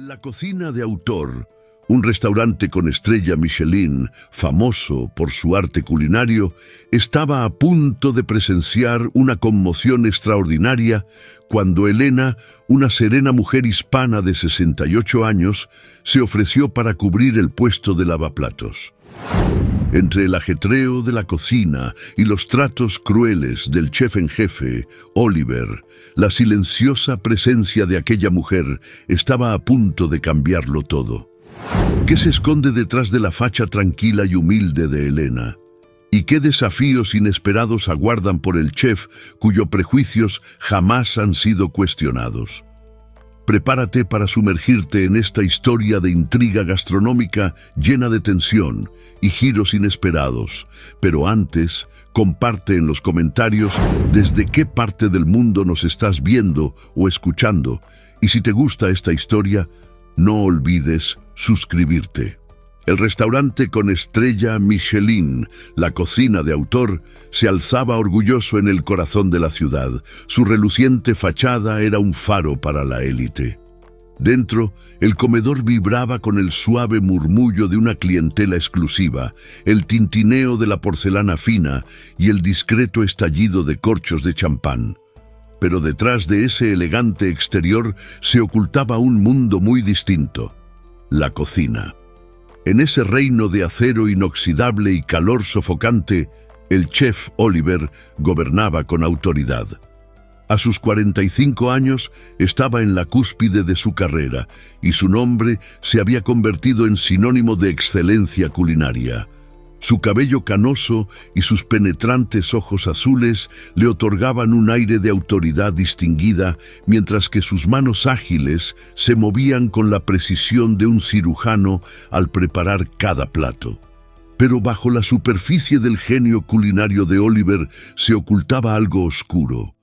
La Cocina de Autor, un restaurante con estrella Michelin, famoso por su arte culinario, estaba a punto de presenciar una conmoción extraordinaria cuando Elena, una serena mujer hispana de 68 años, se ofreció para cubrir el puesto de lavaplatos. Entre el ajetreo de la cocina y los tratos crueles del chef en jefe, Oliver, la silenciosa presencia de aquella mujer estaba a punto de cambiarlo todo. ¿Qué se esconde detrás de la facha tranquila y humilde de Elena? ¿Y qué desafíos inesperados aguardan por el chef cuyos prejuicios jamás han sido cuestionados? Prepárate para sumergirte en esta historia de intriga gastronómica llena de tensión y giros inesperados. Pero antes, comparte en los comentarios desde qué parte del mundo nos estás viendo o escuchando. Y si te gusta esta historia, no olvides suscribirte. El restaurante con estrella Michelin, La Cocina de Autor, se alzaba orgulloso en el corazón de la ciudad. Su reluciente fachada era un faro para la élite. Dentro, el comedor vibraba con el suave murmullo de una clientela exclusiva, el tintineo de la porcelana fina y el discreto estallido de corchos de champán. Pero detrás de ese elegante exterior se ocultaba un mundo muy distinto: la cocina. En ese reino de acero inoxidable y calor sofocante, el chef Oliver gobernaba con autoridad. A sus 45 años estaba en la cúspide de su carrera y su nombre se había convertido en sinónimo de excelencia culinaria. Su cabello canoso y sus penetrantes ojos azules le otorgaban un aire de autoridad distinguida, mientras que sus manos ágiles se movían con la precisión de un cirujano al preparar cada plato. Pero bajo la superficie del genio culinario de Oliver se ocultaba algo oscuro.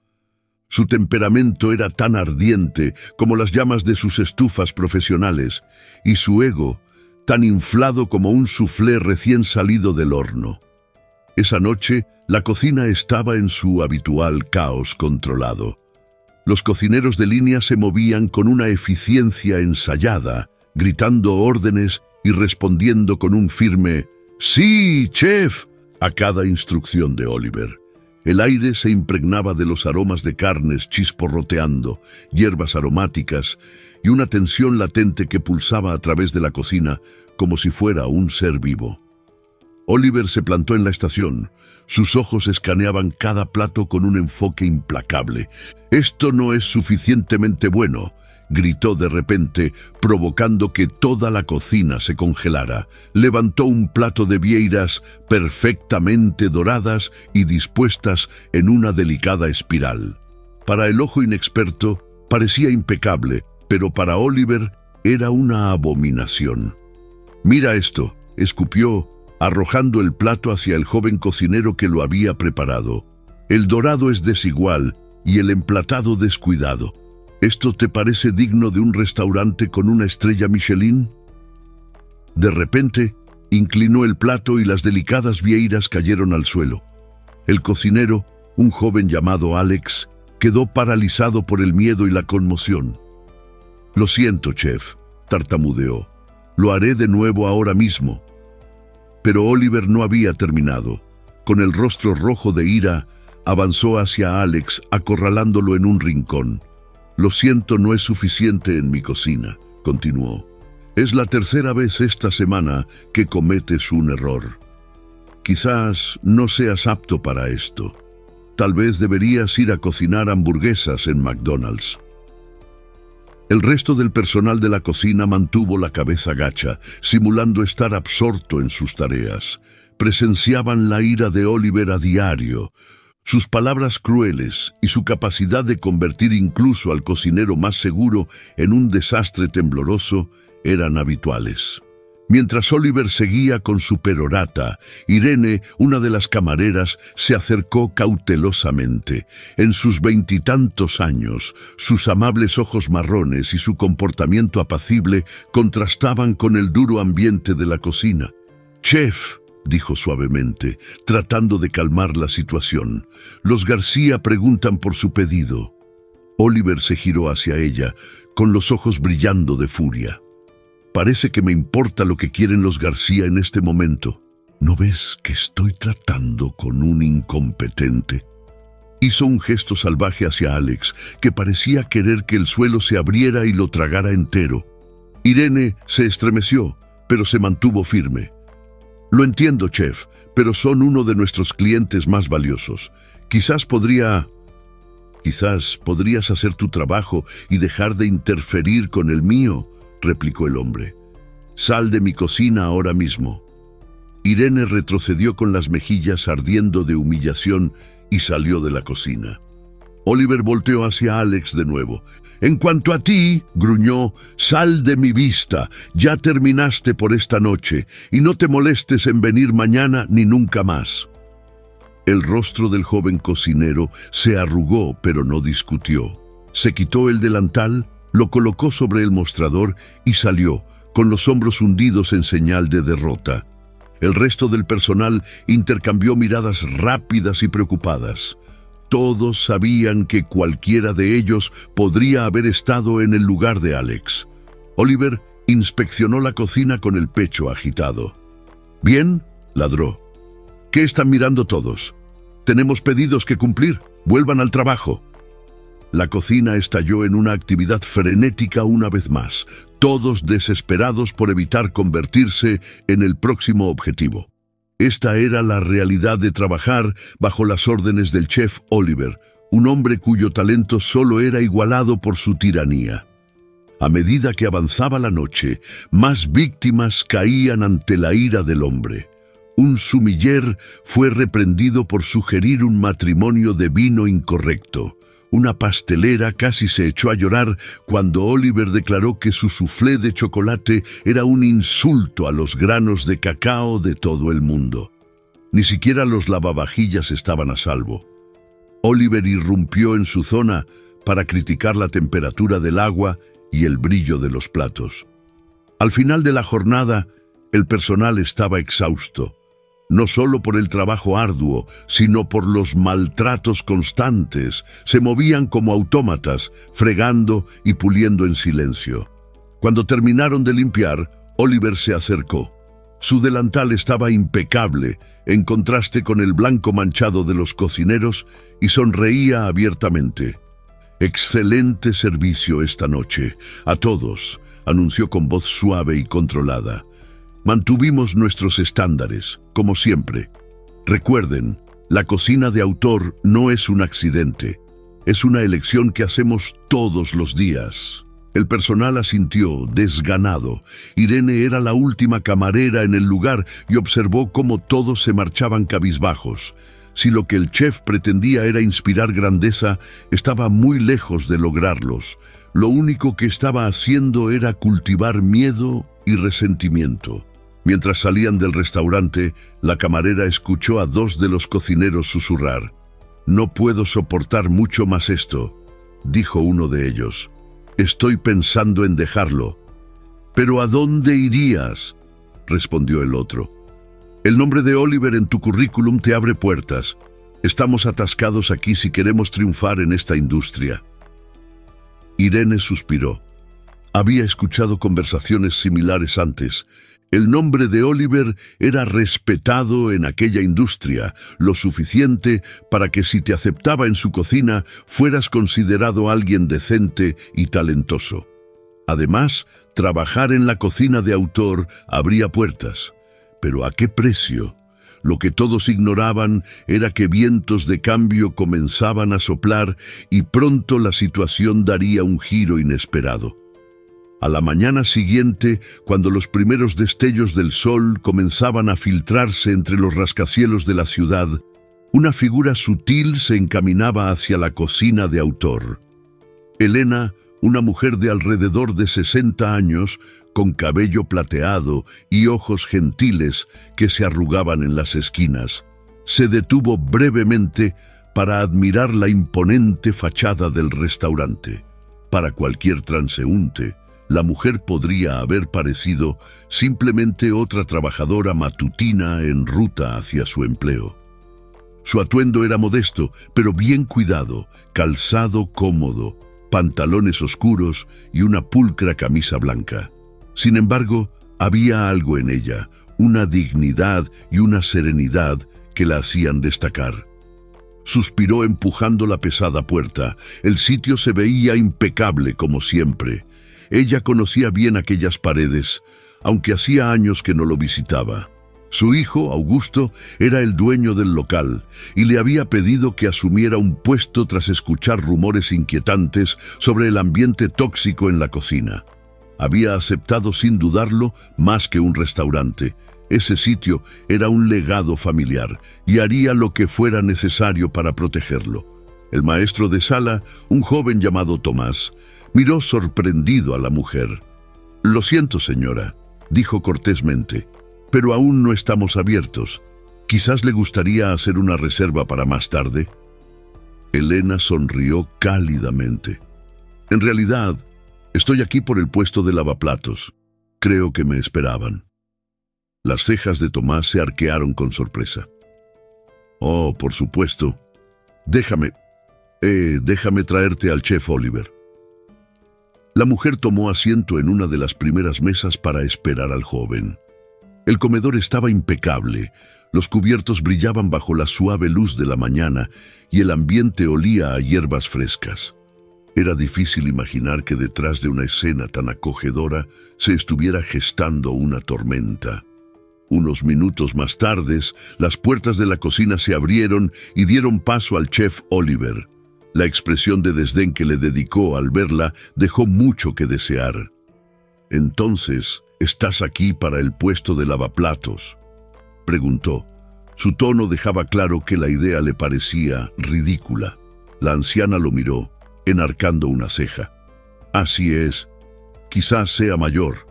Su temperamento era tan ardiente como las llamas de sus estufas profesionales, y su ego tan inflado como un soufflé recién salido del horno. Esa noche, la cocina estaba en su habitual caos controlado. Los cocineros de línea se movían con una eficiencia ensayada, gritando órdenes y respondiendo con un firme «¡Sí, chef!» a cada instrucción de Oliver. El aire se impregnaba de los aromas de carnes chisporroteando, hierbas aromáticas y una tensión latente que pulsaba a través de la cocina como si fuera un ser vivo. Oliver se plantó en la estación. Sus ojos escaneaban cada plato con un enfoque implacable. «Esto no es suficientemente bueno», gritó de repente, provocando que toda la cocina se congelara. Levantó un plato de vieiras perfectamente doradas y dispuestas en una delicada espiral. Para el ojo inexperto parecía impecable, pero para Oliver era una abominación. «Mira esto», escupió, arrojando el plato hacia el joven cocinero que lo había preparado. «El dorado es desigual y el emplatado descuidado. ¿Esto te parece digno de un restaurante con una estrella Michelin?» De repente, inclinó el plato y las delicadas vieiras cayeron al suelo. El cocinero, un joven llamado Alex, quedó paralizado por el miedo y la conmoción. «Lo siento, chef», tartamudeó. «Lo haré de nuevo ahora mismo». Pero Oliver no había terminado. Con el rostro rojo de ira, avanzó hacia Alex, acorralándolo en un rincón. «Lo siento, no es suficiente en mi cocina», continuó. «Es la tercera vez esta semana que cometes un error. Quizás no seas apto para esto. Tal vez deberías ir a cocinar hamburguesas en McDonald's». El resto del personal de la cocina mantuvo la cabeza gacha, simulando estar absorto en sus tareas. Presenciaban la ira de Oliver a diario. Sus palabras crueles y su capacidad de convertir incluso al cocinero más seguro en un desastre tembloroso eran habituales. Mientras Oliver seguía con su perorata, Irene, una de las camareras, se acercó cautelosamente. En sus 20 y tantos años, sus amables ojos marrones y su comportamiento apacible contrastaban con el duro ambiente de la cocina. «Chef», dijo suavemente, tratando de calmar la situación, «los García preguntan por su pedido». Oliver se giró hacia ella, con los ojos brillando de furia. «Parece que me importa lo que quieren los García en este momento. ¿No ves que estoy tratando con un incompetente?» Hizo un gesto salvaje hacia Alex, que parecía querer que el suelo se abriera y lo tragara entero. Irene se estremeció, pero se mantuvo firme. «Lo entiendo, chef, pero son uno de nuestros clientes más valiosos. Quizás podrías hacer tu trabajo y dejar de interferir con el mío», replicó el hombre. «Sal de mi cocina ahora mismo». Irene retrocedió con las mejillas ardiendo de humillación y salió de la cocina. Oliver volteó hacia Alex de nuevo. «En cuanto a ti», gruñó, «sal de mi vista. Ya terminaste por esta noche y no te molestes en venir mañana ni nunca más». El rostro del joven cocinero se arrugó, pero no discutió. Se quitó el delantal, lo colocó sobre el mostrador y salió, con los hombros hundidos en señal de derrota. El resto del personal intercambió miradas rápidas y preocupadas. Todos sabían que cualquiera de ellos podría haber estado en el lugar de Alex. Oliver inspeccionó la cocina con el pecho agitado. «Bien», ladró. «¿Qué están mirando todos? Tenemos pedidos que cumplir. Vuelvan al trabajo». La cocina estalló en una actividad frenética una vez más, todos desesperados por evitar convertirse en el próximo objetivo. Esta era la realidad de trabajar bajo las órdenes del chef Oliver, un hombre cuyo talento solo era igualado por su tiranía. A medida que avanzaba la noche, más víctimas caían ante la ira del hombre. Un sumiller fue reprendido por sugerir un matrimonio de vino incorrecto. Una pastelera casi se echó a llorar cuando Oliver declaró que su soufflé de chocolate era un insulto a los granos de cacao de todo el mundo. Ni siquiera los lavavajillas estaban a salvo. Oliver irrumpió en su zona para criticar la temperatura del agua y el brillo de los platos. Al final de la jornada, el personal estaba exhausto. No solo por el trabajo arduo, sino por los maltratos constantes. Se movían como autómatas, fregando y puliendo en silencio. Cuando terminaron de limpiar, Oliver se acercó. Su delantal estaba impecable, en contraste con el blanco manchado de los cocineros, y sonreía abiertamente. «Excelente servicio esta noche. A todos», anunció con voz suave y controlada. «Mantuvimos nuestros estándares, como siempre. Recuerden, la cocina de autor no es un accidente. Es una elección que hacemos todos los días». El personal asintió, desganado. Irene era la última camarera en el lugar y observó cómo todos se marchaban cabizbajos. Si lo que el chef pretendía era inspirar grandeza, estaba muy lejos de lograrlos. Lo único que estaba haciendo era cultivar miedo y resentimiento. Mientras salían del restaurante, la camarera escuchó a dos de los cocineros susurrar. «No puedo soportar mucho más esto», dijo uno de ellos. «Estoy pensando en dejarlo». «¿Pero a dónde irías?», respondió el otro. «El nombre de Oliver en tu currículum te abre puertas. Estamos atascados aquí si queremos triunfar en esta industria». Irene suspiró. Había escuchado conversaciones similares antes. El nombre de Oliver era respetado en aquella industria, lo suficiente para que si te aceptaba en su cocina fueras considerado alguien decente y talentoso. Además, trabajar en la cocina de autor abría puertas. ¿Pero a qué precio? Lo que todos ignoraban era que vientos de cambio comenzaban a soplar y pronto la situación daría un giro inesperado. A la mañana siguiente, cuando los primeros destellos del sol comenzaban a filtrarse entre los rascacielos de la ciudad, una figura sutil se encaminaba hacia la cocina de autor. Elena, una mujer de alrededor de 60 años, con cabello plateado y ojos gentiles que se arrugaban en las esquinas, se detuvo brevemente para admirar la imponente fachada del restaurante. Para cualquier transeúnte, la mujer podría haber parecido simplemente otra trabajadora matutina en ruta hacia su empleo. Su atuendo era modesto, pero bien cuidado, calzado cómodo, pantalones oscuros y una pulcra camisa blanca. Sin embargo, había algo en ella, una dignidad y una serenidad que la hacían destacar. Suspiró empujando la pesada puerta. El sitio se veía impecable como siempre. Ella conocía bien aquellas paredes, aunque hacía años que no lo visitaba. Su hijo, Augusto, era el dueño del local y le había pedido que asumiera un puesto tras escuchar rumores inquietantes sobre el ambiente tóxico en la cocina. Había aceptado sin dudarlo más que un restaurante. Ese sitio era un legado familiar y haría lo que fuera necesario para protegerlo. El maestro de sala, un joven llamado Tomás, miró sorprendido a la mujer. «Lo siento, señora», dijo cortésmente, «pero aún no estamos abiertos. Quizás le gustaría hacer una reserva para más tarde». Elena sonrió cálidamente. «En realidad, estoy aquí por el puesto de lavaplatos. Creo que me esperaban». Las cejas de Tomás se arquearon con sorpresa. «Oh, por supuesto. Déjame traerte al chef Oliver». La mujer tomó asiento en una de las primeras mesas para esperar al joven. El comedor estaba impecable, los cubiertos brillaban bajo la suave luz de la mañana y el ambiente olía a hierbas frescas. Era difícil imaginar que detrás de una escena tan acogedora se estuviera gestando una tormenta. Unos minutos más tarde, las puertas de la cocina se abrieron y dieron paso al chef Oliver. La expresión de desdén que le dedicó al verla dejó mucho que desear. «Entonces, ¿estás aquí para el puesto de lavaplatos?», preguntó. Su tono dejaba claro que la idea le parecía ridícula. La anciana lo miró, enarcando una ceja. «Así es. Quizás sea mayor,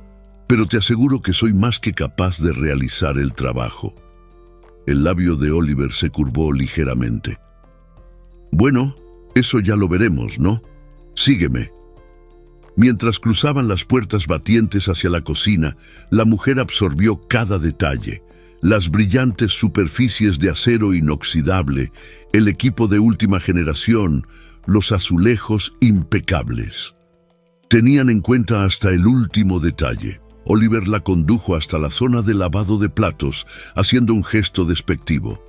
pero te aseguro que soy más que capaz de realizar el trabajo». El labio de Oliver se curvó ligeramente. «Bueno, eso ya lo veremos, ¿no? Sígueme». Mientras cruzaban las puertas batientes hacia la cocina, la mujer absorbió cada detalle. Las brillantes superficies de acero inoxidable, el equipo de última generación, los azulejos impecables. Tenían en cuenta hasta el último detalle. Oliver la condujo hasta la zona de lavado de platos, haciendo un gesto despectivo.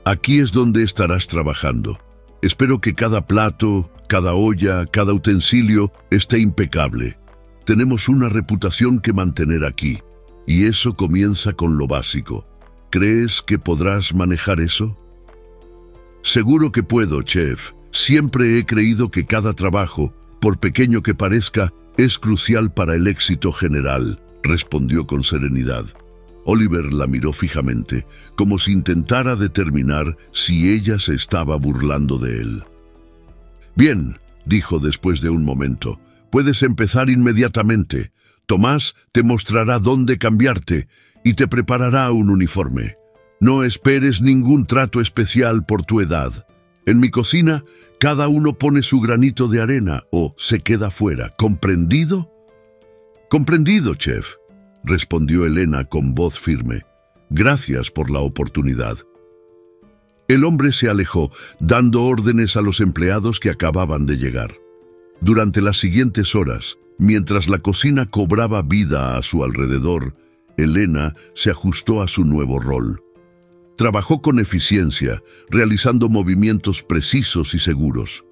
«Aquí es donde estarás trabajando. Espero que cada plato, cada olla, cada utensilio esté impecable. Tenemos una reputación que mantener aquí, y eso comienza con lo básico. ¿Crees que podrás manejar eso?» «Seguro que puedo, chef. Siempre he creído que cada trabajo, por pequeño que parezca, es crucial para el éxito general», respondió con serenidad. Oliver la miró fijamente, como si intentara determinar si ella se estaba burlando de él. «Bien», dijo después de un momento, «puedes empezar inmediatamente. Tomás te mostrará dónde cambiarte y te preparará un uniforme. No esperes ningún trato especial por tu edad. En mi cocina, cada uno pone su granito de arena o se queda fuera. ¿Comprendido?» «Comprendido, chef», respondió Elena con voz firme. «Gracias por la oportunidad». El hombre se alejó, dando órdenes a los empleados que acababan de llegar. Durante las siguientes horas, mientras la cocina cobraba vida a su alrededor, Elena se ajustó a su nuevo rol. Trabajó con eficiencia, realizando movimientos precisos y seguros.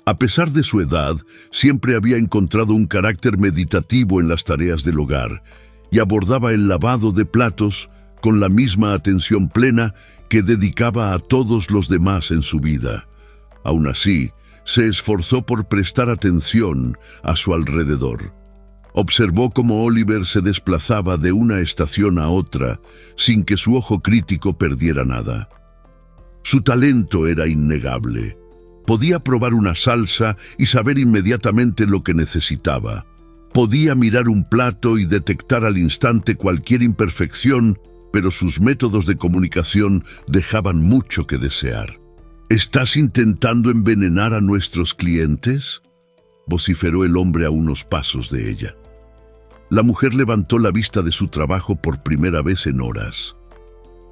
A pesar de su edad, siempre había encontrado un carácter meditativo en las tareas del hogar y abordaba el lavado de platos con la misma atención plena que dedicaba a todos los demás en su vida. Aún así, se esforzó por prestar atención a su alrededor. Observó cómo Oliver se desplazaba de una estación a otra sin que su ojo crítico perdiera nada. Su talento era innegable. Podía probar una salsa y saber inmediatamente lo que necesitaba. Podía mirar un plato y detectar al instante cualquier imperfección, pero sus métodos de comunicación dejaban mucho que desear. «¿Estás intentando envenenar a nuestros clientes?», vociferó el hombre a unos pasos de ella. La mujer levantó la vista de su trabajo por primera vez en horas.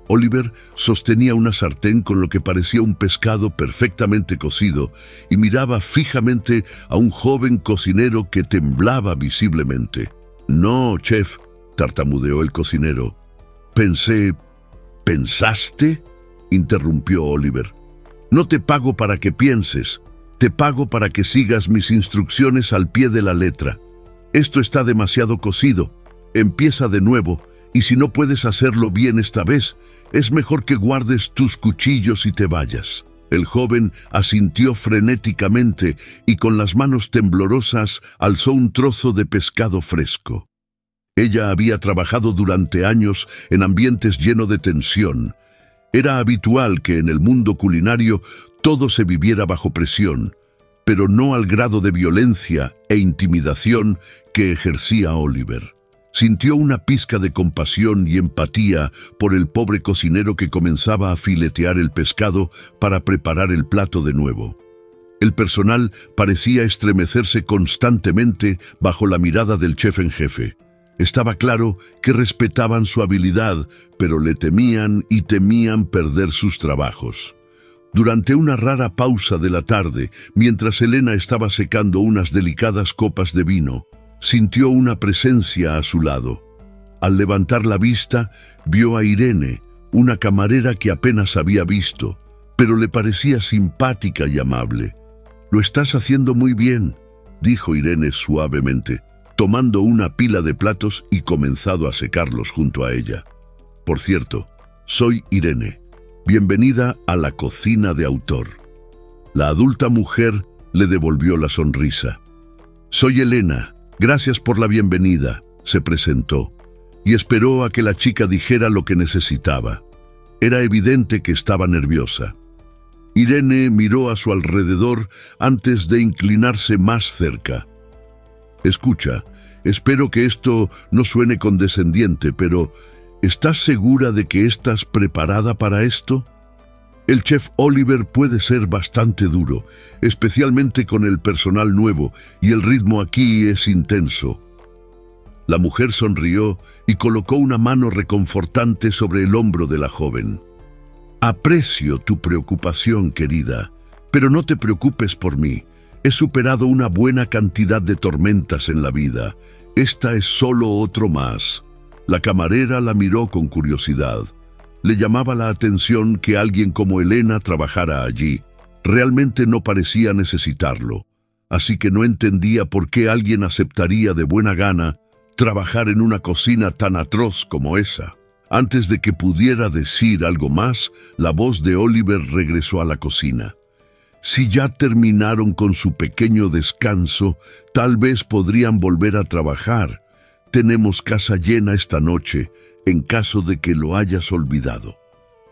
Oliver sostenía una sartén con lo que parecía un pescado perfectamente cocido y miraba fijamente a un joven cocinero que temblaba visiblemente. «No, chef», tartamudeó el cocinero. «¿Pensaste?», interrumpió Oliver. «No te pago para que pienses, te pago para que sigas mis instrucciones al pie de la letra. Esto está demasiado cocido, empieza de nuevo, y si no puedes hacerlo bien esta vez, es mejor que guardes tus cuchillos y te vayas». El joven asintió frenéticamente y con las manos temblorosas alzó un trozo de pescado fresco. Ella había trabajado durante años en ambientes llenos de tensión. Era habitual que en el mundo culinario todo se viviera bajo presión, pero no al grado de violencia e intimidación que ejercía Oliver. Sintió una pizca de compasión y empatía por el pobre cocinero que comenzaba a filetear el pescado para preparar el plato de nuevo. El personal parecía estremecerse constantemente bajo la mirada del chef en jefe. Estaba claro que respetaban su habilidad, pero le temían y temían perder sus trabajos. Durante una rara pausa de la tarde, mientras Elena estaba secando unas delicadas copas de vino, sintió una presencia a su lado. Al levantar la vista, vio a Irene, una camarera que apenas había visto, pero le parecía simpática y amable. «Lo estás haciendo muy bien», dijo Irene suavemente, tomando una pila de platos y comenzando a secarlos junto a ella. «Por cierto, soy Irene. Bienvenida a la cocina de autor». La adulta mujer le devolvió la sonrisa. «Soy Elena. Gracias por la bienvenida», se presentó, y esperó a que la chica dijera lo que necesitaba. Era evidente que estaba nerviosa. Irene miró a su alrededor antes de inclinarse más cerca. «Escucha, espero que esto no suene condescendiente, pero ¿estás segura de que estás preparada para esto? El chef Oliver puede ser bastante duro, especialmente con el personal nuevo, y el ritmo aquí es intenso». La mujer sonrió y colocó una mano reconfortante sobre el hombro de la joven. «Aprecio tu preocupación, querida, pero no te preocupes por mí. He superado una buena cantidad de tormentas en la vida. Esta es solo otro más». La camarera la miró con curiosidad. Le llamaba la atención que alguien como Elena trabajara allí. Realmente no parecía necesitarlo, así que no entendía por qué alguien aceptaría de buena gana trabajar en una cocina tan atroz como esa. Antes de que pudiera decir algo más, la voz de Oliver regresó a la cocina. «Si ya terminaron con su pequeño descanso, tal vez podrían volver a trabajar. Tenemos casa llena esta noche, en caso de que lo hayas olvidado».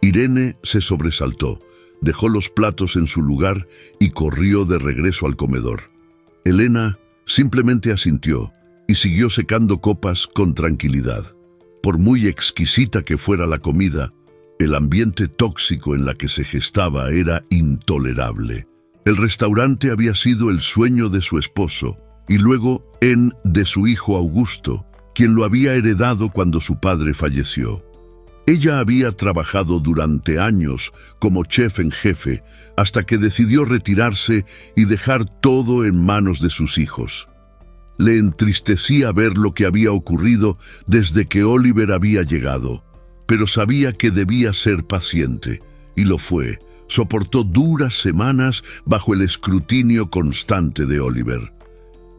Irene se sobresaltó, dejó los platos en su lugar y corrió de regreso al comedor. Elena simplemente asintió y siguió secando copas con tranquilidad. Por muy exquisita que fuera la comida, el ambiente tóxico en la que se gestaba era intolerable. El restaurante había sido el sueño de su esposo y luego de su hijo Augusto, quien lo había heredado cuando su padre falleció. Ella había trabajado durante años como chef en jefe hasta que decidió retirarse y dejar todo en manos de sus hijos. Le entristecía ver lo que había ocurrido desde que Oliver había llegado, pero sabía que debía ser paciente, y lo fue. Soportó duras semanas bajo el escrutinio constante de Oliver.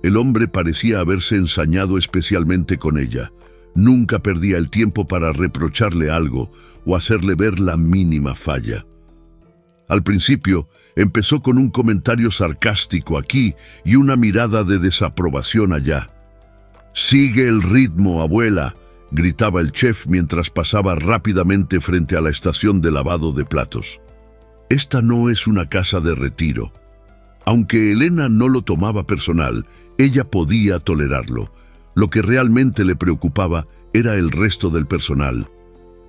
El hombre parecía haberse ensañado especialmente con ella. Nunca perdía el tiempo para reprocharle algo o hacerle ver la mínima falla. Al principio, empezó con un comentario sarcástico aquí y una mirada de desaprobación allá. «Sigue el ritmo, abuela», gritaba el chef mientras pasaba rápidamente frente a la estación de lavado de platos. Esta no es una casa de retiro. Aunque Elena no lo tomaba personal, ella podía tolerarlo. Lo que realmente le preocupaba era el resto del personal.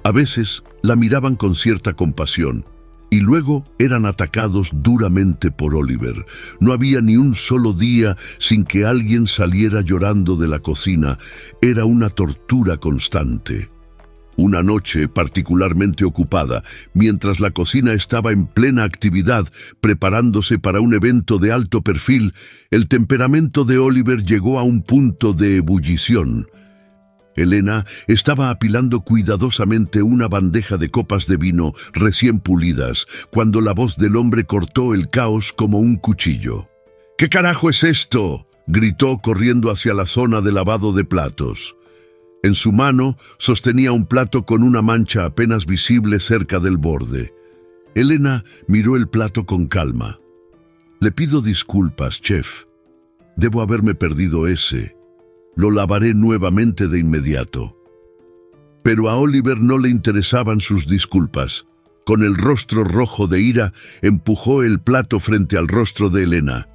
A veces la miraban con cierta compasión y luego eran atacados duramente por Oliver. No había ni un solo día sin que alguien saliera llorando de la cocina. Era una tortura constante. Una noche particularmente ocupada, mientras la cocina estaba en plena actividad, preparándose para un evento de alto perfil, el temperamento de Oliver llegó a un punto de ebullición. Elena estaba apilando cuidadosamente una bandeja de copas de vino recién pulidas, cuando la voz del hombre cortó el caos como un cuchillo. «¿Qué carajo es esto?», gritó corriendo hacia la zona de lavado de platos. En su mano sostenía un plato con una mancha apenas visible cerca del borde. Elena miró el plato con calma. «Le pido disculpas, chef. Debo haberme perdido ese. Lo lavaré nuevamente de inmediato». Pero a Oliver no le interesaban sus disculpas. Con el rostro rojo de ira, empujó el plato frente al rostro de Elena.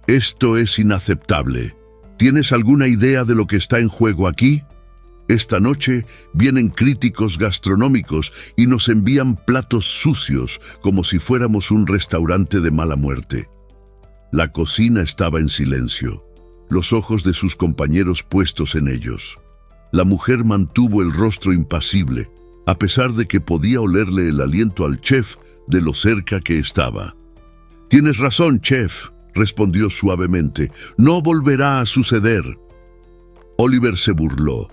«Esto es inaceptable. ¿Tienes alguna idea de lo que está en juego aquí? Esta noche vienen críticos gastronómicos y nos envían platos sucios como si fuéramos un restaurante de mala muerte». La cocina estaba en silencio, los ojos de sus compañeros puestos en ellos. La mujer mantuvo el rostro impasible, a pesar de que podía olerle el aliento al chef de lo cerca que estaba. «Tienes razón, chef», respondió suavemente. «No volverá a suceder». Oliver se burló.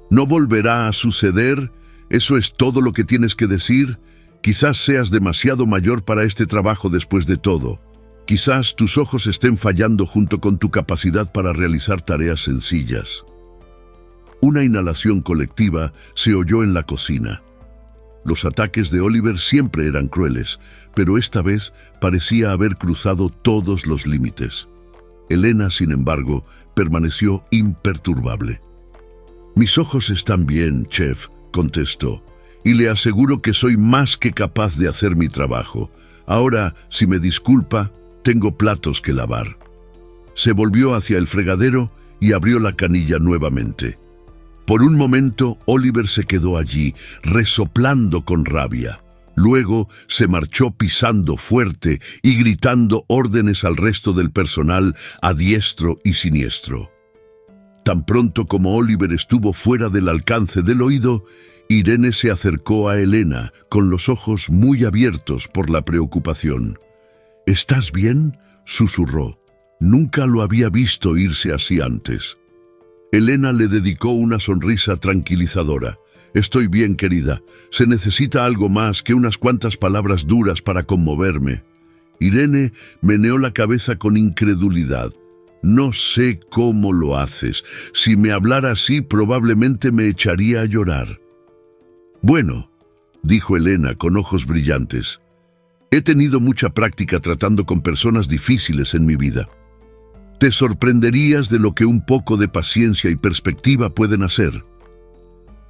«¿No volverá a suceder? ¿Eso es todo lo que tienes que decir? Quizás seas demasiado mayor para este trabajo después de todo. Quizás tus ojos estén fallando junto con tu capacidad para realizar tareas sencillas». Una inhalación colectiva se oyó en la cocina. Los ataques de Oliver siempre eran crueles, pero esta vez parecía haber cruzado todos los límites. Elena, sin embargo, permaneció imperturbable. «Mis ojos están bien, chef», contestó, «y le aseguro que soy más que capaz de hacer mi trabajo. Ahora, si me disculpa, tengo platos que lavar». Se volvió hacia el fregadero y abrió la canilla nuevamente. Por un momento, Oliver se quedó allí, resoplando con rabia. Luego se marchó pisando fuerte y gritando órdenes al resto del personal a diestro y siniestro. Tan pronto como Oliver estuvo fuera del alcance del oído, Irene se acercó a Elena, con los ojos muy abiertos por la preocupación. «¿Estás bien?», susurró. Nunca lo había visto irse así antes. Elena le dedicó una sonrisa tranquilizadora. «Estoy bien, querida. Se necesita algo más que unas cuantas palabras duras para conmoverme». Irene meneó la cabeza con incredulidad. «No sé cómo lo haces. Si me hablara así, probablemente me echaría a llorar». «Bueno», dijo Elena con ojos brillantes, «he tenido mucha práctica tratando con personas difíciles en mi vida. Te sorprenderías de lo que un poco de paciencia y perspectiva pueden hacer».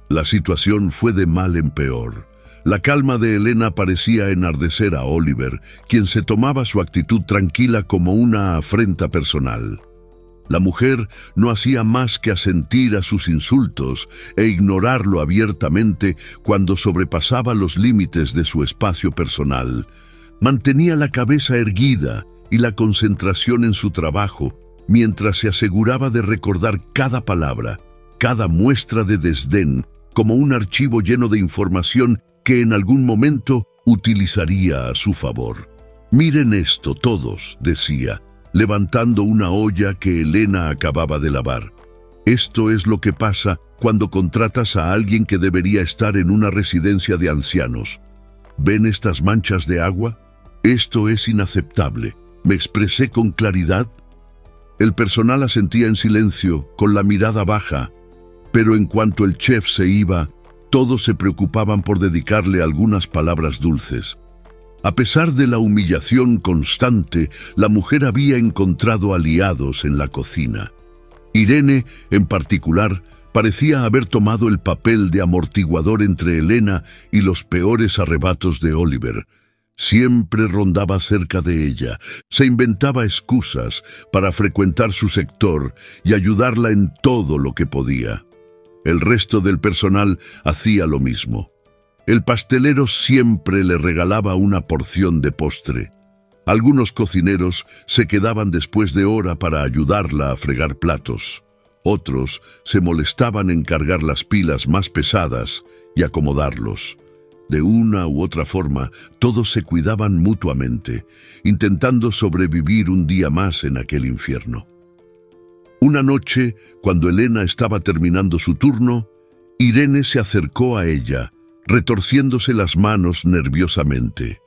La situación fue de mal en peor. La calma de Elena parecía enardecer a Oliver, quien se tomaba su actitud tranquila como una afrenta personal. La mujer no hacía más que asentir a sus insultos e ignorarlo abiertamente cuando sobrepasaba los límites de su espacio personal. Mantenía la cabeza erguida y la concentración en su trabajo, mientras se aseguraba de recordar cada palabra, cada muestra de desdén, como un archivo lleno de información que en algún momento utilizaría a su favor. «Miren esto todos», decía, levantando una olla que Elena acababa de lavar. «Esto es lo que pasa cuando contratas a alguien que debería estar en una residencia de ancianos. ¿Ven estas manchas de agua? Esto es inaceptable. ¿Me expresé con claridad?». El personal asentía en silencio, con la mirada baja, pero en cuanto el chef se iba, todos se preocupaban por dedicarle algunas palabras dulces. A pesar de la humillación constante, la mujer había encontrado aliados en la cocina. Irene, en particular, parecía haber tomado el papel de amortiguador entre Elena y los peores arrebatos de Oliver. Siempre rondaba cerca de ella, se inventaba excusas para frecuentar su sector y ayudarla en todo lo que podía. El resto del personal hacía lo mismo. El pastelero siempre le regalaba una porción de postre. Algunos cocineros se quedaban después de hora para ayudarla a fregar platos. Otros se molestaban en cargar las pilas más pesadas y acomodarlos. De una u otra forma, todos se cuidaban mutuamente, intentando sobrevivir un día más en aquel infierno. Una noche, cuando Elena estaba terminando su turno, Irene se acercó a ella, retorciéndose las manos nerviosamente.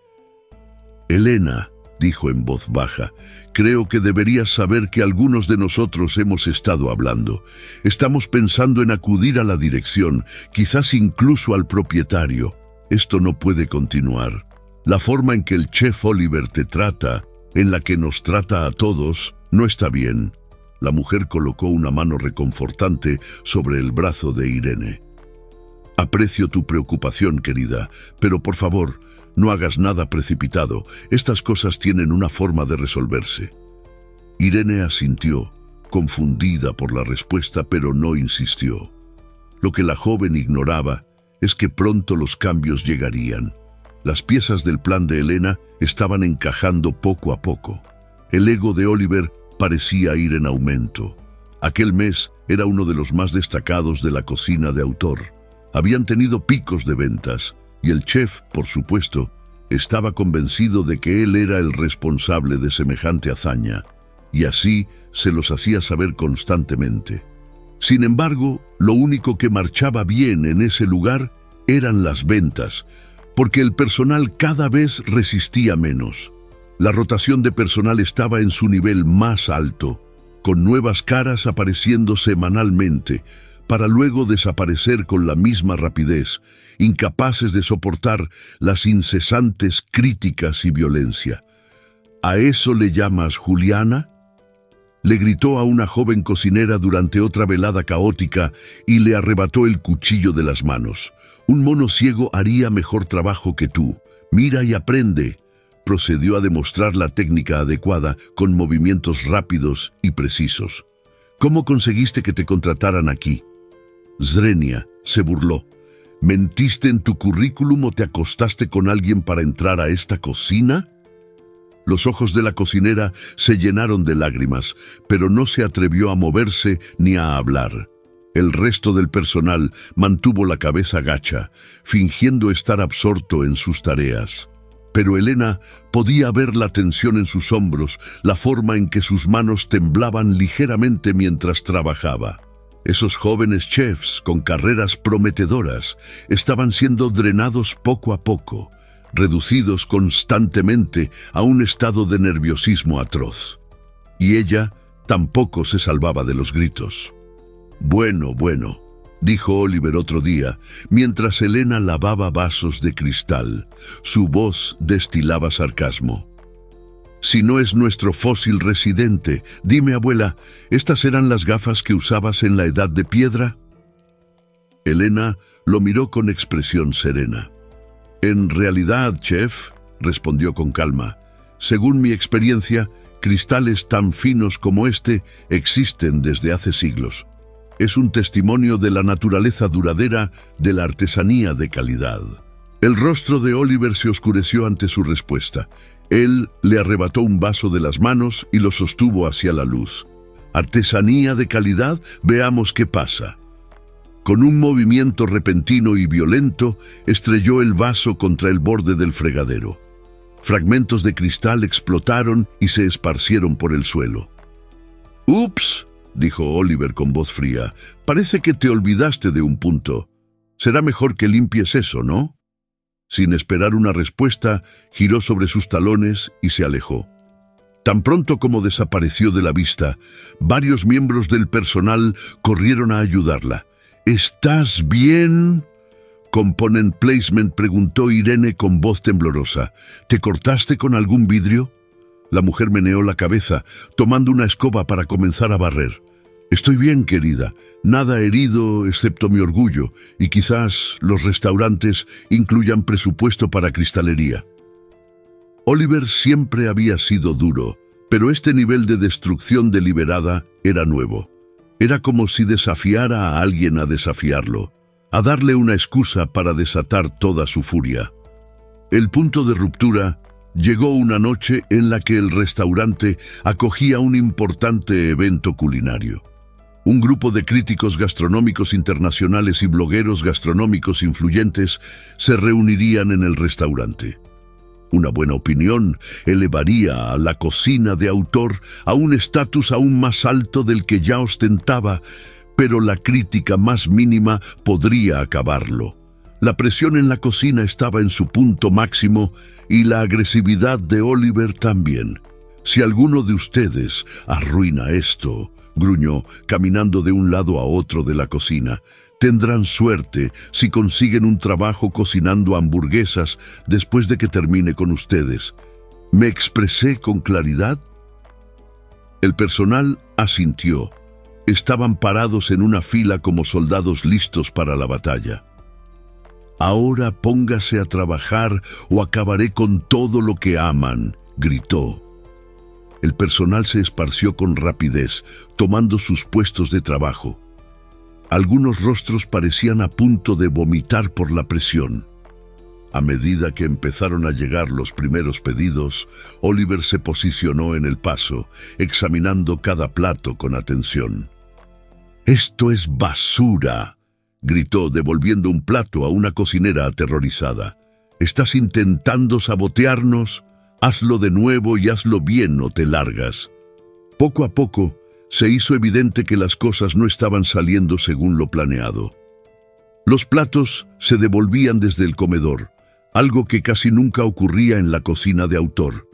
«Elena», dijo en voz baja, «creo que deberías saber que algunos de nosotros hemos estado hablando. Estamos pensando en acudir a la dirección, quizás incluso al propietario. Esto no puede continuar. La forma en que el chef Oliver te trata, en la que nos trata a todos, no está bien». La mujer colocó una mano reconfortante sobre el brazo de Irene. «Aprecio tu preocupación, querida, pero por favor, no hagas nada precipitado. Estas cosas tienen una forma de resolverse». Irene asintió, confundida por la respuesta, pero no insistió. Lo que la joven ignoraba es que pronto los cambios llegarían. Las piezas del plan de Elena estaban encajando poco a poco. El ego de Oliver parecía ir en aumento. Aquel mes era uno de los más destacados de la cocina de autor. Habían tenido picos de ventas, y el chef, por supuesto, estaba convencido de que él era el responsable de semejante hazaña, y así se los hacía saber constantemente. Sin embargo, lo único que marchaba bien en ese lugar eran las ventas, porque el personal cada vez resistía menos. La rotación de personal estaba en su nivel más alto, con nuevas caras apareciendo semanalmente, para luego desaparecer con la misma rapidez, incapaces de soportar las incesantes críticas y violencia. «¿A eso le llamas Juliana?», le gritó a una joven cocinera durante otra velada caótica y le arrebató el cuchillo de las manos. «Un mono ciego haría mejor trabajo que tú. Mira y aprende». Procedió a demostrar la técnica adecuada con movimientos rápidos y precisos. «¿Cómo conseguiste que te contrataran aquí?». Zrenia se burló. «¿Mentiste en tu currículum o te acostaste con alguien para entrar a esta cocina?». Los ojos de la cocinera se llenaron de lágrimas, pero no se atrevió a moverse ni a hablar. El resto del personal mantuvo la cabeza gacha, fingiendo estar absorto en sus tareas. Pero Elena podía ver la tensión en sus hombros, la forma en que sus manos temblaban ligeramente mientras trabajaba. Esos jóvenes chefs con carreras prometedoras estaban siendo drenados poco a poco, reducidos constantemente a un estado de nerviosismo atroz. Y ella tampoco se salvaba de los gritos. «Bueno, dijo Oliver otro día, mientras Elena lavaba vasos de cristal. Su voz destilaba sarcasmo. «Si no es nuestro fósil residente, dime, abuela, ¿estas eran las gafas que usabas en la Edad de Piedra?». Elena lo miró con expresión serena. «En realidad, chef», respondió con calma, «según mi experiencia, cristales tan finos como este existen desde hace siglos. Es un testimonio de la naturaleza duradera de la artesanía de calidad». El rostro de Oliver se oscureció ante su respuesta. Él le arrebató un vaso de las manos y lo sostuvo hacia la luz. «¿Artesanía de calidad? Veamos qué pasa». Con un movimiento repentino y violento, estrelló el vaso contra el borde del fregadero. Fragmentos de cristal explotaron y se esparcieron por el suelo. «Ups», dijo Oliver con voz fría, «parece que te olvidaste de un punto. Será mejor que limpies eso, ¿no?». Sin esperar una respuesta, giró sobre sus talones y se alejó. Tan pronto como desapareció de la vista, varios miembros del personal corrieron a ayudarla. «¿Estás bien?». «Component placement», preguntó Irene con voz temblorosa. «¿Te cortaste con algún vidrio?». La mujer meneó la cabeza, tomando una escoba para comenzar a barrer. «Estoy bien, querida. Nada herido excepto mi orgullo, y quizás los restaurantes incluyan presupuesto para cristalería». Oliver siempre había sido duro, pero este nivel de destrucción deliberada era nuevo. Era como si desafiara a alguien a desafiarlo, a darle una excusa para desatar toda su furia. El punto de ruptura llegó una noche en la que el restaurante acogía un importante evento culinario. Un grupo de críticos gastronómicos internacionales y blogueros gastronómicos influyentes se reunirían en el restaurante. Una buena opinión elevaría a la cocina de autor a un estatus aún más alto del que ya ostentaba, pero la crítica más mínima podría acabarlo. La presión en la cocina estaba en su punto máximo y la agresividad de Oliver también. «Si alguno de ustedes arruina esto», gruñó, caminando de un lado a otro de la cocina, «tendrán suerte si consiguen un trabajo cocinando hamburguesas después de que termine con ustedes. ¿Me expresé con claridad?» El personal asintió. Estaban parados en una fila como soldados listos para la batalla. «Ahora póngase a trabajar o acabaré con todo lo que aman», gritó. El personal se esparció con rapidez, tomando sus puestos de trabajo. Algunos rostros parecían a punto de vomitar por la presión. A medida que empezaron a llegar los primeros pedidos, Oliver se posicionó en el paso, examinando cada plato con atención. «¡Esto es basura!», gritó, devolviendo un plato a una cocinera aterrorizada. «¿Estás intentando sabotearnos? Hazlo de nuevo y hazlo bien o te largas». Poco a poco, se hizo evidente que las cosas no estaban saliendo según lo planeado. Los platos se devolvían desde el comedor, algo que casi nunca ocurría en la cocina de autor.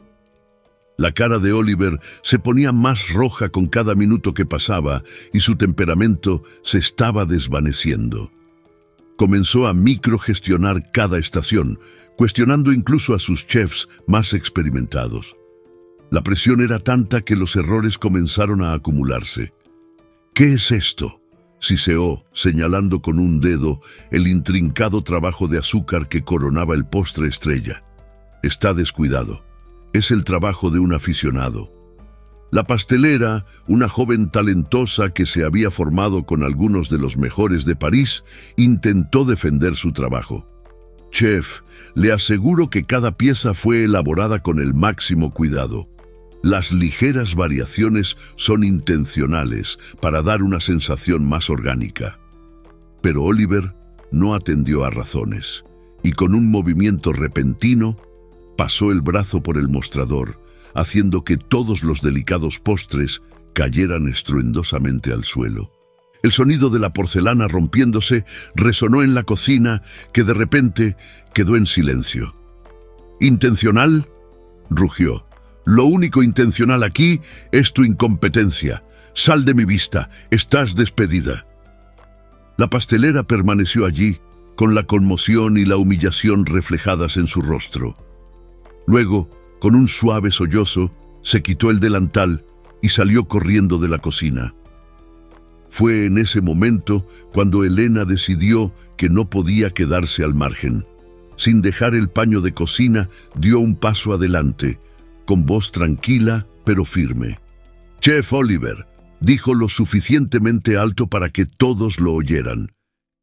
La cara de Oliver se ponía más roja con cada minuto que pasaba y su temperamento se estaba desvaneciendo. Comenzó a microgestionar cada estación, cuestionando incluso a sus chefs más experimentados. La presión era tanta que los errores comenzaron a acumularse. «¿Qué es esto?», siseó, señalando con un dedo el intrincado trabajo de azúcar que coronaba el postre estrella. «Está descuidado. Es el trabajo de un aficionado». La pastelera, una joven talentosa que se había formado con algunos de los mejores de París, intentó defender su trabajo. «Chef, le aseguro que cada pieza fue elaborada con el máximo cuidado. Las ligeras variaciones son intencionales para dar una sensación más orgánica». Pero Oliver no atendió a razones y con un movimiento repentino pasó el brazo por el mostrador, haciendo que todos los delicados postres cayeran estruendosamente al suelo. El sonido de la porcelana rompiéndose resonó en la cocina, que de repente quedó en silencio. «¿Intencional?», rugió. «Lo único intencional aquí es tu incompetencia. Sal de mi vista, estás despedida». La pastelera permaneció allí, con la conmoción y la humillación reflejadas en su rostro. Luego, con un suave sollozo, se quitó el delantal y salió corriendo de la cocina. Fue en ese momento cuando Elena decidió que no podía quedarse al margen. Sin dejar el paño de cocina, dio un paso adelante, con voz tranquila pero firme. «Chef Oliver», dijo lo suficientemente alto para que todos lo oyeran.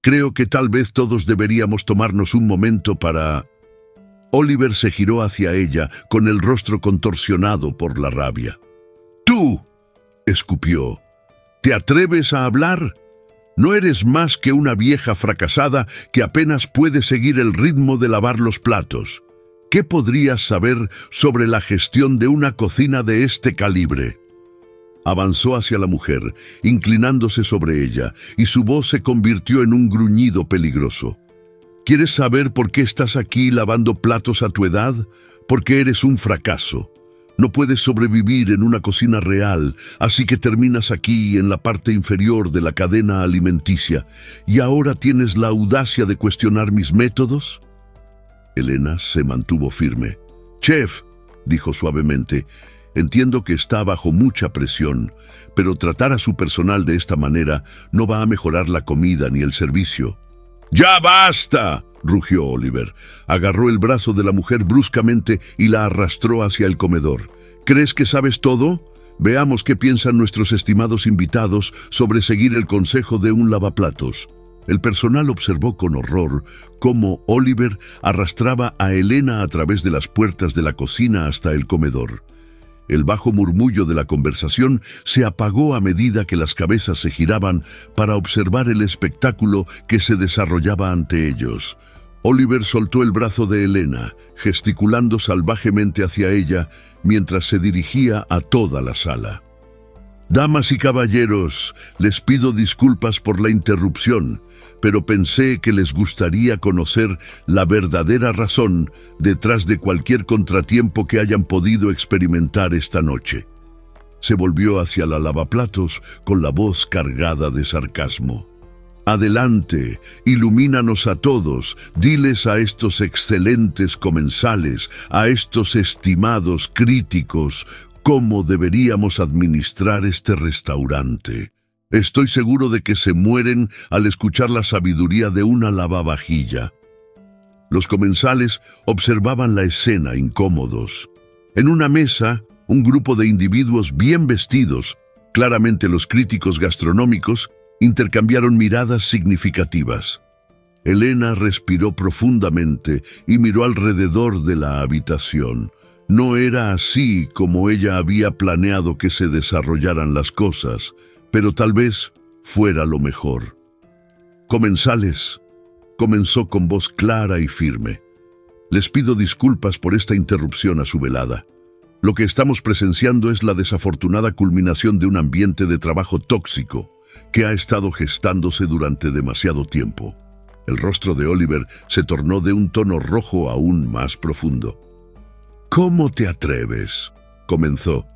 «Creo que tal vez todos deberíamos tomarnos un momento para...». Oliver se giró hacia ella, con el rostro contorsionado por la rabia. «¡Tú!», escupió. «¿Te atreves a hablar? No eres más que una vieja fracasada que apenas puede seguir el ritmo de lavar los platos. ¿Qué podrías saber sobre la gestión de una cocina de este calibre?». Avanzó hacia la mujer, inclinándose sobre ella, y su voz se convirtió en un gruñido peligroso. «¿Quieres saber por qué estás aquí lavando platos a tu edad? Porque eres un fracaso. No puedes sobrevivir en una cocina real, así que terminas aquí en la parte inferior de la cadena alimenticia. ¿Y ahora tienes la audacia de cuestionar mis métodos?». Elena se mantuvo firme. «Chef», dijo suavemente, «entiendo que está bajo mucha presión, pero tratar a su personal de esta manera no va a mejorar la comida ni el servicio». «¡Ya basta!», rugió Oliver. Agarró el brazo de la mujer bruscamente y la arrastró hacia el comedor. «¿Crees que sabes todo? Veamos qué piensan nuestros estimados invitados sobre seguir el consejo de un lavaplatos». El personal observó con horror cómo Oliver arrastraba a Elena a través de las puertas de la cocina hasta el comedor. El bajo murmullo de la conversación se apagó a medida que las cabezas se giraban para observar el espectáculo que se desarrollaba ante ellos. Oliver soltó el brazo de Elena, gesticulando salvajemente hacia ella mientras se dirigía a toda la sala. «Damas y caballeros, les pido disculpas por la interrupción, pero pensé que les gustaría conocer la verdadera razón detrás de cualquier contratiempo que hayan podido experimentar esta noche». Se volvió hacia la lavaplatos con la voz cargada de sarcasmo. «Adelante, ilumínanos a todos, diles a estos excelentes comensales, a estos estimados críticos, cómo deberíamos administrar este restaurante. Estoy seguro de que se mueren al escuchar la sabiduría de una lavavajilla». Los comensales observaban la escena incómodos. En una mesa, un grupo de individuos bien vestidos, claramente los críticos gastronómicos, intercambiaron miradas significativas. Elena respiró profundamente y miró alrededor de la habitación. No era así como ella había planeado que se desarrollaran las cosas, pero tal vez fuera lo mejor. «Comensales», comenzó con voz clara y firme, «les pido disculpas por esta interrupción a su velada. Lo que estamos presenciando es la desafortunada culminación de un ambiente de trabajo tóxico que ha estado gestándose durante demasiado tiempo». El rostro de Oliver se tornó de un tono rojo aún más profundo. «¿Cómo te atreves?», comenzó,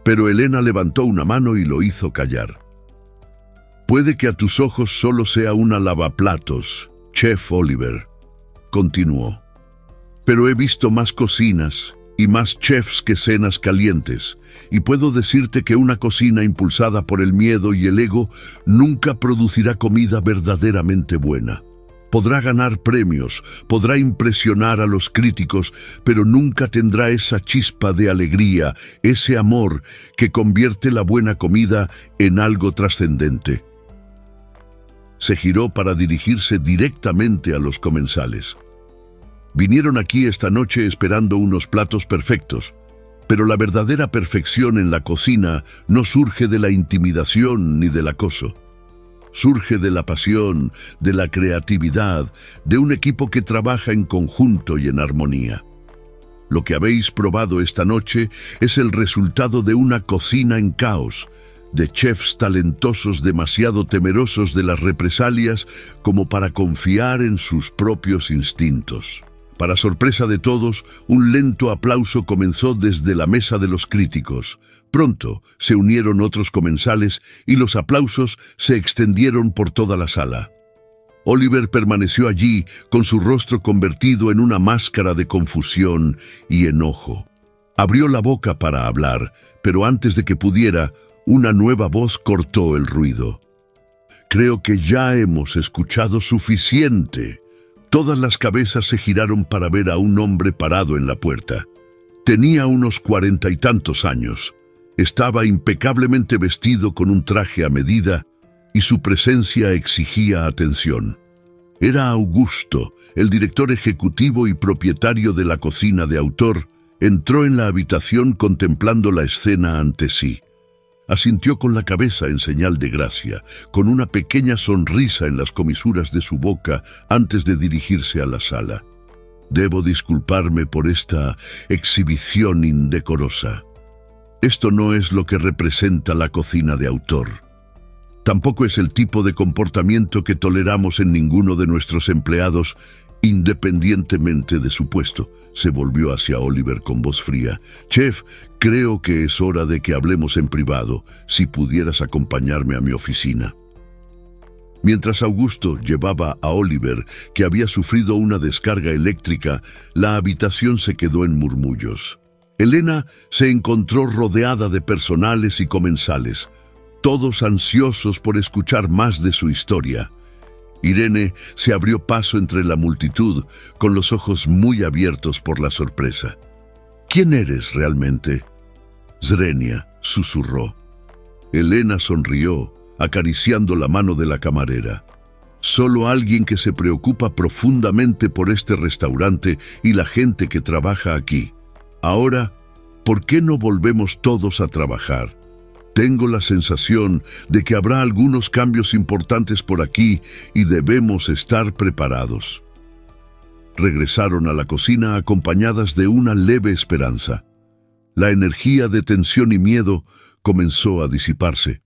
pero Elena levantó una mano y lo hizo callar. «Puede que a tus ojos solo sea una lavaplatos, Chef Oliver», continuó, «pero he visto más cocinas y más chefs que cenas calientes, y puedo decirte que una cocina impulsada por el miedo y el ego nunca producirá comida verdaderamente buena. Podrá ganar premios, podrá impresionar a los críticos, pero nunca tendrá esa chispa de alegría, ese amor que convierte la buena comida en algo trascendente». Se giró para dirigirse directamente a los comensales. «Vinieron aquí esta noche esperando unos platos perfectos, pero la verdadera perfección en la cocina no surge de la intimidación ni del acoso. Surge de la pasión, de la creatividad, de un equipo que trabaja en conjunto y en armonía. Lo que habéis probado esta noche es el resultado de una cocina en caos, de chefs talentosos demasiado temerosos de las represalias como para confiar en sus propios instintos». Para sorpresa de todos, un lento aplauso comenzó desde la mesa de los críticos. Pronto se unieron otros comensales y los aplausos se extendieron por toda la sala. Oliver permaneció allí con su rostro convertido en una máscara de confusión y enojo. Abrió la boca para hablar, pero antes de que pudiera, una nueva voz cortó el ruido. «Creo que ya hemos escuchado suficiente». Todas las cabezas se giraron para ver a un hombre parado en la puerta. Tenía unos 40 y tantos años. Estaba impecablemente vestido con un traje a medida y su presencia exigía atención. Era Augusto, el director ejecutivo y propietario de la cocina de autor. Entró en la habitación contemplando la escena ante sí. Asintió con la cabeza en señal de gracia, con una pequeña sonrisa en las comisuras de su boca antes de dirigirse a la sala. «Debo disculparme por esta exhibición indecorosa. Esto no es lo que representa la cocina de autor. Tampoco es el tipo de comportamiento que toleramos en ninguno de nuestros empleados, independientemente de su puesto». Se volvió hacia Oliver con voz fría. «Chef, creo que es hora de que hablemos en privado. Si pudieras acompañarme a mi oficina». Mientras Augusto llevaba a Oliver, que había sufrido una descarga eléctrica, la habitación se quedó en murmullos. Elena se encontró rodeada de personales y comensales, todos ansiosos por escuchar más de su historia. Irene se abrió paso entre la multitud, con los ojos muy abiertos por la sorpresa. «¿Quién eres realmente?», Zrenia susurró. Elena sonrió, acariciando la mano de la camarera. «Solo alguien que se preocupa profundamente por este restaurante y la gente que trabaja aquí. Ahora, ¿por qué no volvemos todos a trabajar? Tengo la sensación de que habrá algunos cambios importantes por aquí y debemos estar preparados. Regresaron a la cocina acompañadas de una leve esperanza. La energía de tensión y miedo comenzó a disiparse.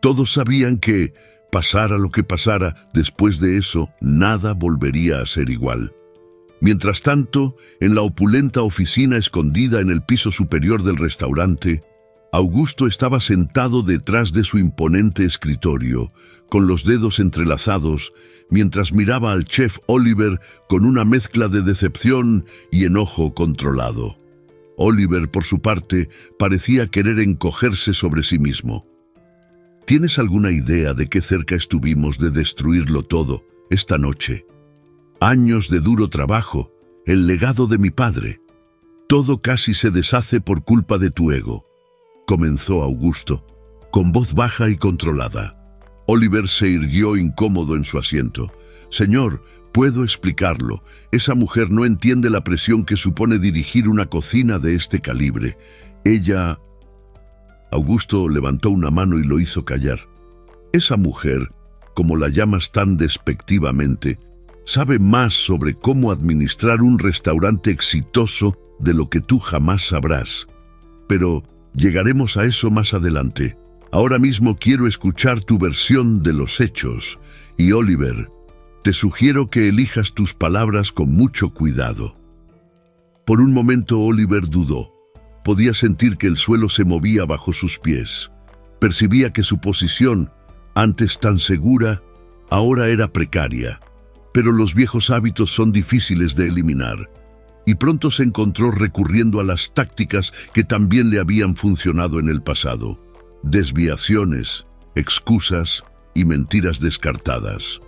Todos sabían que, pasara lo que pasara, después de eso, nada volvería a ser igual. Mientras tanto, en la opulenta oficina escondida en el piso superior del restaurante, Augusto estaba sentado detrás de su imponente escritorio, con los dedos entrelazados, mientras miraba al chef Oliver con una mezcla de decepción y enojo controlado. Oliver, por su parte, parecía querer encogerse sobre sí mismo. ¿Tienes alguna idea de qué cerca estuvimos de destruirlo todo esta noche? Años de duro trabajo, el legado de mi padre. Todo casi se deshace por culpa de tu ego, comenzó Augusto, con voz baja y controlada. Oliver se irguió incómodo en su asiento. Señor, puedo explicarlo. Esa mujer no entiende la presión que supone dirigir una cocina de este calibre. Ella... Augusto levantó una mano y lo hizo callar. Esa mujer, como la llamas tan despectivamente, sabe más sobre cómo administrar un restaurante exitoso de lo que tú jamás sabrás. Pero llegaremos a eso más adelante. Ahora mismo quiero escuchar tu versión de los hechos. Y Oliver, te sugiero que elijas tus palabras con mucho cuidado. Por un momento Oliver dudó. Podía sentir que el suelo se movía bajo sus pies. Percibía que su posición, antes tan segura, ahora era precaria. Pero los viejos hábitos son difíciles de eliminar. Y pronto se encontró recurriendo a las tácticas que también le habían funcionado en el pasado. Desviaciones, excusas y mentiras descartadas.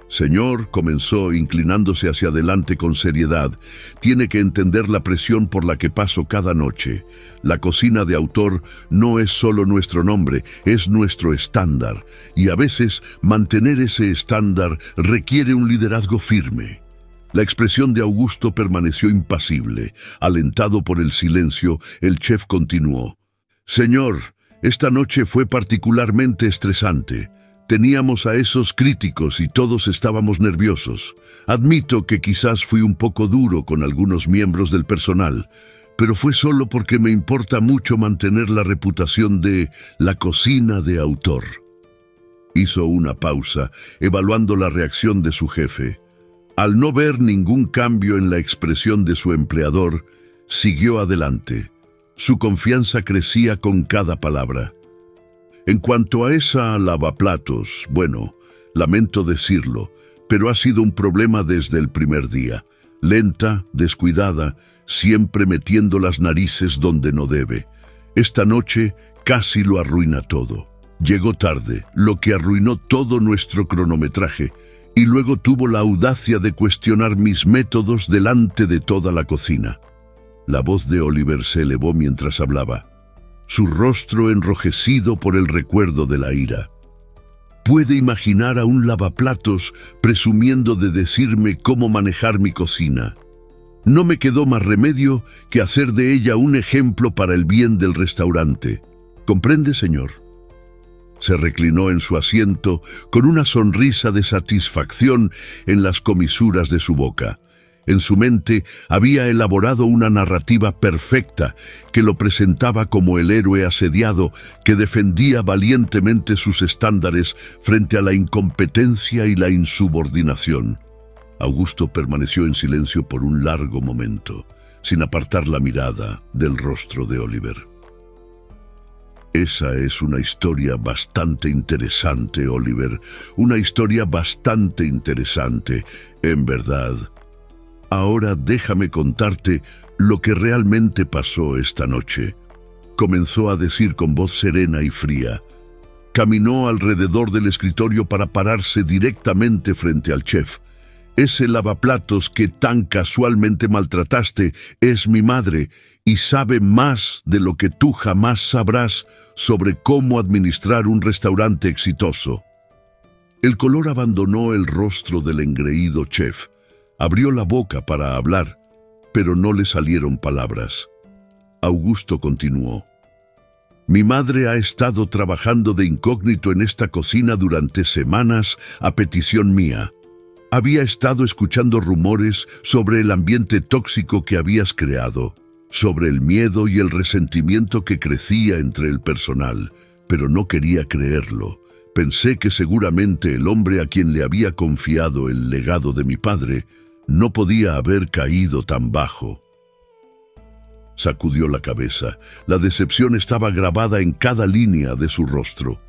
Señor, comenzó inclinándose hacia adelante con seriedad, tiene que entender la presión por la que paso cada noche. La cocina de autor no es solo nuestro nombre, es nuestro estándar, y a veces mantener ese estándar requiere un liderazgo firme. La expresión de Augusto permaneció impasible. Alentado por el silencio, el chef continuó. Señor, esta noche fue particularmente estresante. Teníamos a esos críticos y todos estábamos nerviosos. Admito que quizás fui un poco duro con algunos miembros del personal, pero fue solo porque me importa mucho mantener la reputación de la cocina de autor. Hizo una pausa, evaluando la reacción de su jefe. Al no ver ningún cambio en la expresión de su empleador, siguió adelante. Su confianza crecía con cada palabra. En cuanto a esa lavaplatos, bueno, lamento decirlo, pero ha sido un problema desde el primer día. Lenta, descuidada, siempre metiendo las narices donde no debe. Esta noche casi lo arruina todo. Llegó tarde, lo que arruinó todo nuestro cronometraje, y luego tuvo la audacia de cuestionar mis métodos delante de toda la cocina. La voz de Oliver se elevó mientras hablaba, su rostro enrojecido por el recuerdo de la ira. Puede imaginar a un lavaplatos presumiendo de decirme cómo manejar mi cocina. No me quedó más remedio que hacer de ella un ejemplo para el bien del restaurante. ¿Comprende, señor? Se reclinó en su asiento con una sonrisa de satisfacción en las comisuras de su boca. En su mente había elaborado una narrativa perfecta que lo presentaba como el héroe asediado que defendía valientemente sus estándares frente a la incompetencia y la insubordinación. Augusto permaneció en silencio por un largo momento, sin apartar la mirada del rostro de Oliver. Esa es una historia bastante interesante, Oliver. Una historia bastante interesante, en verdad. Ahora déjame contarte lo que realmente pasó esta noche. Comenzó a decir con voz serena y fría. Caminó alrededor del escritorio para pararse directamente frente al chef. Ese lavaplatos que tan casualmente maltrataste es mi madre y sabe más de lo que tú jamás sabrás sobre cómo administrar un restaurante exitoso. El color abandonó el rostro del engreído chef. Abrió la boca para hablar, pero no le salieron palabras. Augusto continuó. Mi madre ha estado trabajando de incógnito en esta cocina durante semanas a petición mía. Había estado escuchando rumores sobre el ambiente tóxico que habías creado, sobre el miedo y el resentimiento que crecía entre el personal, pero no quería creerlo. Pensé que seguramente el hombre a quien le había confiado el legado de mi padre no podía haber caído tan bajo. Sacudió la cabeza. La decepción estaba grabada en cada línea de su rostro.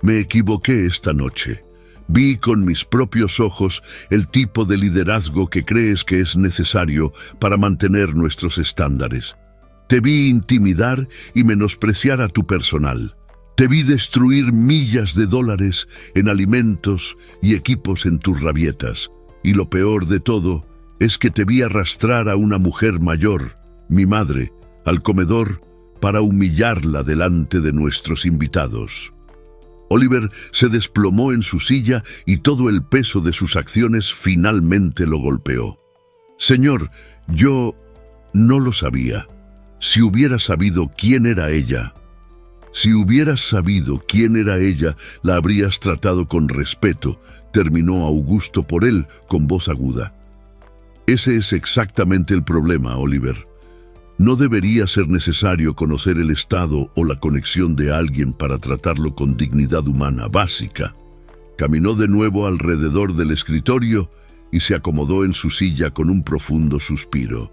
Me equivoqué esta noche. Vi con mis propios ojos el tipo de liderazgo que crees que es necesario para mantener nuestros estándares. Te vi intimidar y menospreciar a tu personal. Te vi destruir millas de dólares en alimentos y equipos en tus rabietas. Y lo peor de todo es que te vi arrastrar a una mujer mayor, mi madre, al comedor para humillarla delante de nuestros invitados. Oliver se desplomó en su silla y todo el peso de sus acciones finalmente lo golpeó. Señor, yo no lo sabía. Si hubiera sabido quién era ella, la habrías tratado con respeto, terminó Augusto por él con voz aguda. Ese es exactamente el problema, Oliver. No debería ser necesario conocer el estado o la conexión de alguien para tratarlo con dignidad humana básica. Caminó de nuevo alrededor del escritorio y se acomodó en su silla con un profundo suspiro.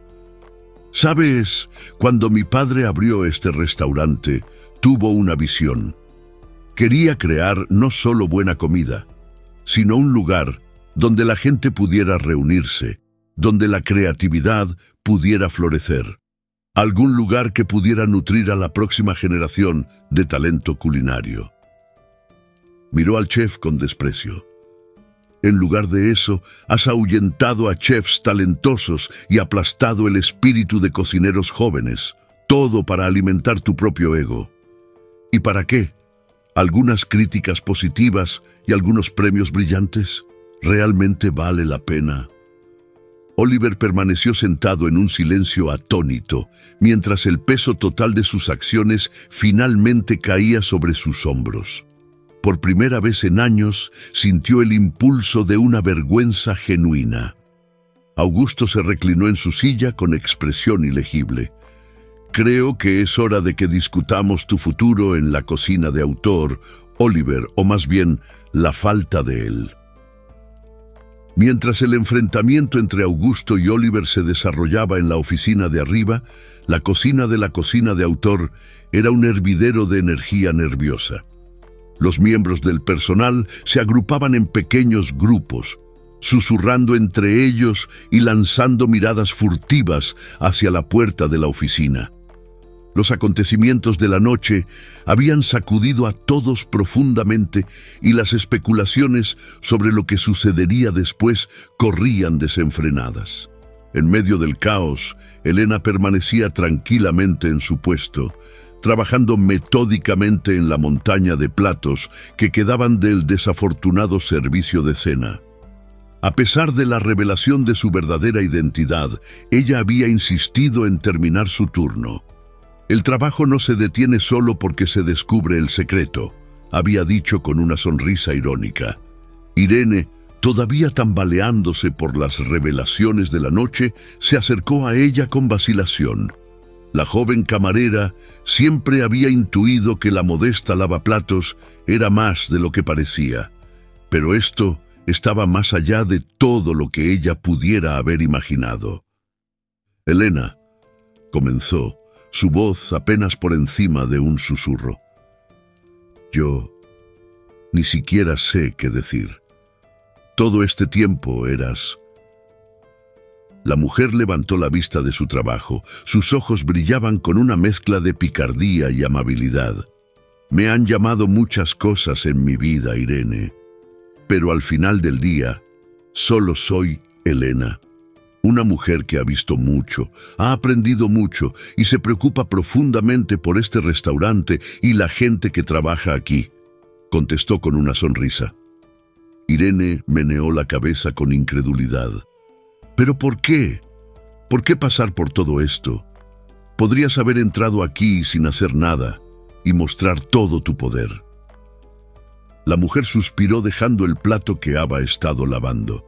¿Sabes? Cuando mi padre abrió este restaurante, tuvo una visión. Quería crear no solo buena comida, sino un lugar donde la gente pudiera reunirse, donde la creatividad pudiera florecer. Algún lugar que pudiera nutrir a la próxima generación de talento culinario. Miró al chef con desprecio. En lugar de eso, has ahuyentado a chefs talentosos y aplastado el espíritu de cocineros jóvenes, todo para alimentar tu propio ego. ¿Y para qué? ¿Algunas críticas positivas y algunos premios brillantes? ¿Realmente vale la pena? Oliver permaneció sentado en un silencio atónito, mientras el peso total de sus acciones finalmente caía sobre sus hombros. Por primera vez en años, sintió el impulso de una vergüenza genuina. Augusto se reclinó en su silla con expresión ilegible. Creo que es hora de que discutamos tu futuro en la cocina de autor, Oliver, o más bien, la falta de él. Mientras el enfrentamiento entre Augusto y Oliver se desarrollaba en la oficina de arriba, la cocina de autor era un hervidero de energía nerviosa. Los miembros del personal se agrupaban en pequeños grupos, susurrando entre ellos y lanzando miradas furtivas hacia la puerta de la oficina. Los acontecimientos de la noche habían sacudido a todos profundamente y las especulaciones sobre lo que sucedería después corrían desenfrenadas. En medio del caos, Elena permanecía tranquilamente en su puesto, trabajando metódicamente en la montaña de platos que quedaban del desafortunado servicio de cena. A pesar de la revelación de su verdadera identidad, ella había insistido en terminar su turno. El trabajo no se detiene solo porque se descubre el secreto, había dicho con una sonrisa irónica. Irene, todavía tambaleándose por las revelaciones de la noche, se acercó a ella con vacilación. La joven camarera siempre había intuido que la modesta lavaplatos era más de lo que parecía, pero esto estaba más allá de todo lo que ella pudiera haber imaginado. Elena, comenzó, su voz apenas por encima de un susurro. Yo ni siquiera sé qué decir. Todo este tiempo eras... La mujer levantó la vista de su trabajo. Sus ojos brillaban con una mezcla de picardía y amabilidad. Me han llamado muchas cosas en mi vida, Irene, pero al final del día, solo soy Elena. Una mujer que ha visto mucho, ha aprendido mucho y se preocupa profundamente por este restaurante y la gente que trabaja aquí, contestó con una sonrisa. Irene meneó la cabeza con incredulidad. ¿Pero por qué? ¿Por qué pasar por todo esto? Podrías haber entrado aquí sin hacer nada y mostrar todo tu poder. La mujer suspiró dejando el plato que había estado lavando.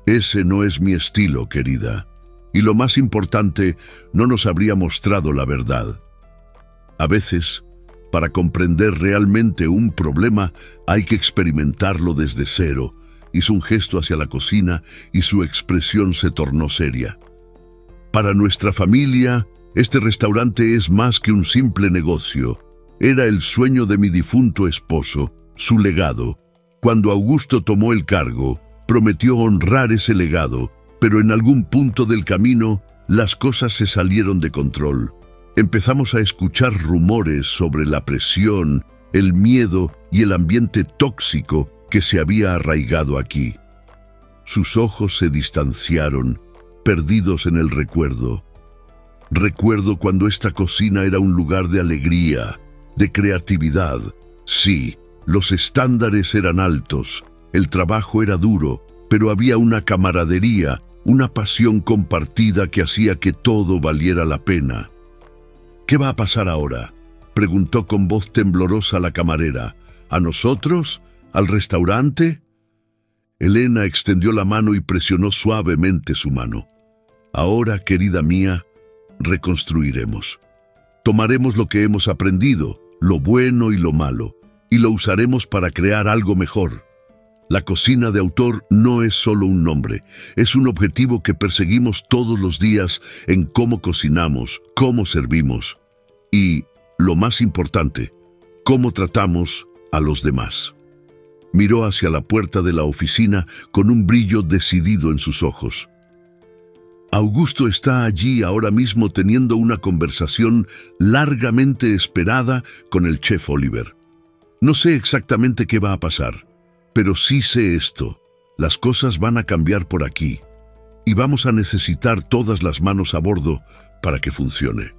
Ese no es mi estilo, querida. Y lo más importante, no nos habría mostrado la verdad. A veces, para comprender realmente un problema, hay que experimentarlo desde cero. Hizo un gesto hacia la cocina y su expresión se tornó seria. Para nuestra familia, este restaurante es más que un simple negocio. Era el sueño de mi difunto esposo, su legado. Cuando Augusto tomó el cargo, prometió honrar ese legado, pero en algún punto del camino, las cosas se salieron de control. Empezamos a escuchar rumores sobre la presión, el miedo y el ambiente tóxico que se había arraigado aquí. Sus ojos se distanciaron, perdidos en el recuerdo. Recuerdo cuando esta cocina era un lugar de alegría, de creatividad. Sí, los estándares eran altos, el trabajo era duro, pero había una camaradería, una pasión compartida que hacía que todo valiera la pena. ¿Qué va a pasar ahora?, preguntó con voz temblorosa la camarera. ¿A nosotros? ¿Al restaurante? Elena extendió la mano y presionó suavemente su mano. Ahora, querida mía, reconstruiremos. Tomaremos lo que hemos aprendido, lo bueno y lo malo, y lo usaremos para crear algo mejor. La cocina de autor no es solo un nombre, es un objetivo que perseguimos todos los días en cómo cocinamos, cómo servimos y, lo más importante, cómo tratamos a los demás. Miró hacia la puerta de la oficina con un brillo decidido en sus ojos. Augusto está allí ahora mismo teniendo una conversación largamente esperada con el chef Oliver. No sé exactamente qué va a pasar, pero sí sé esto: las cosas van a cambiar por aquí y vamos a necesitar todas las manos a bordo para que funcione.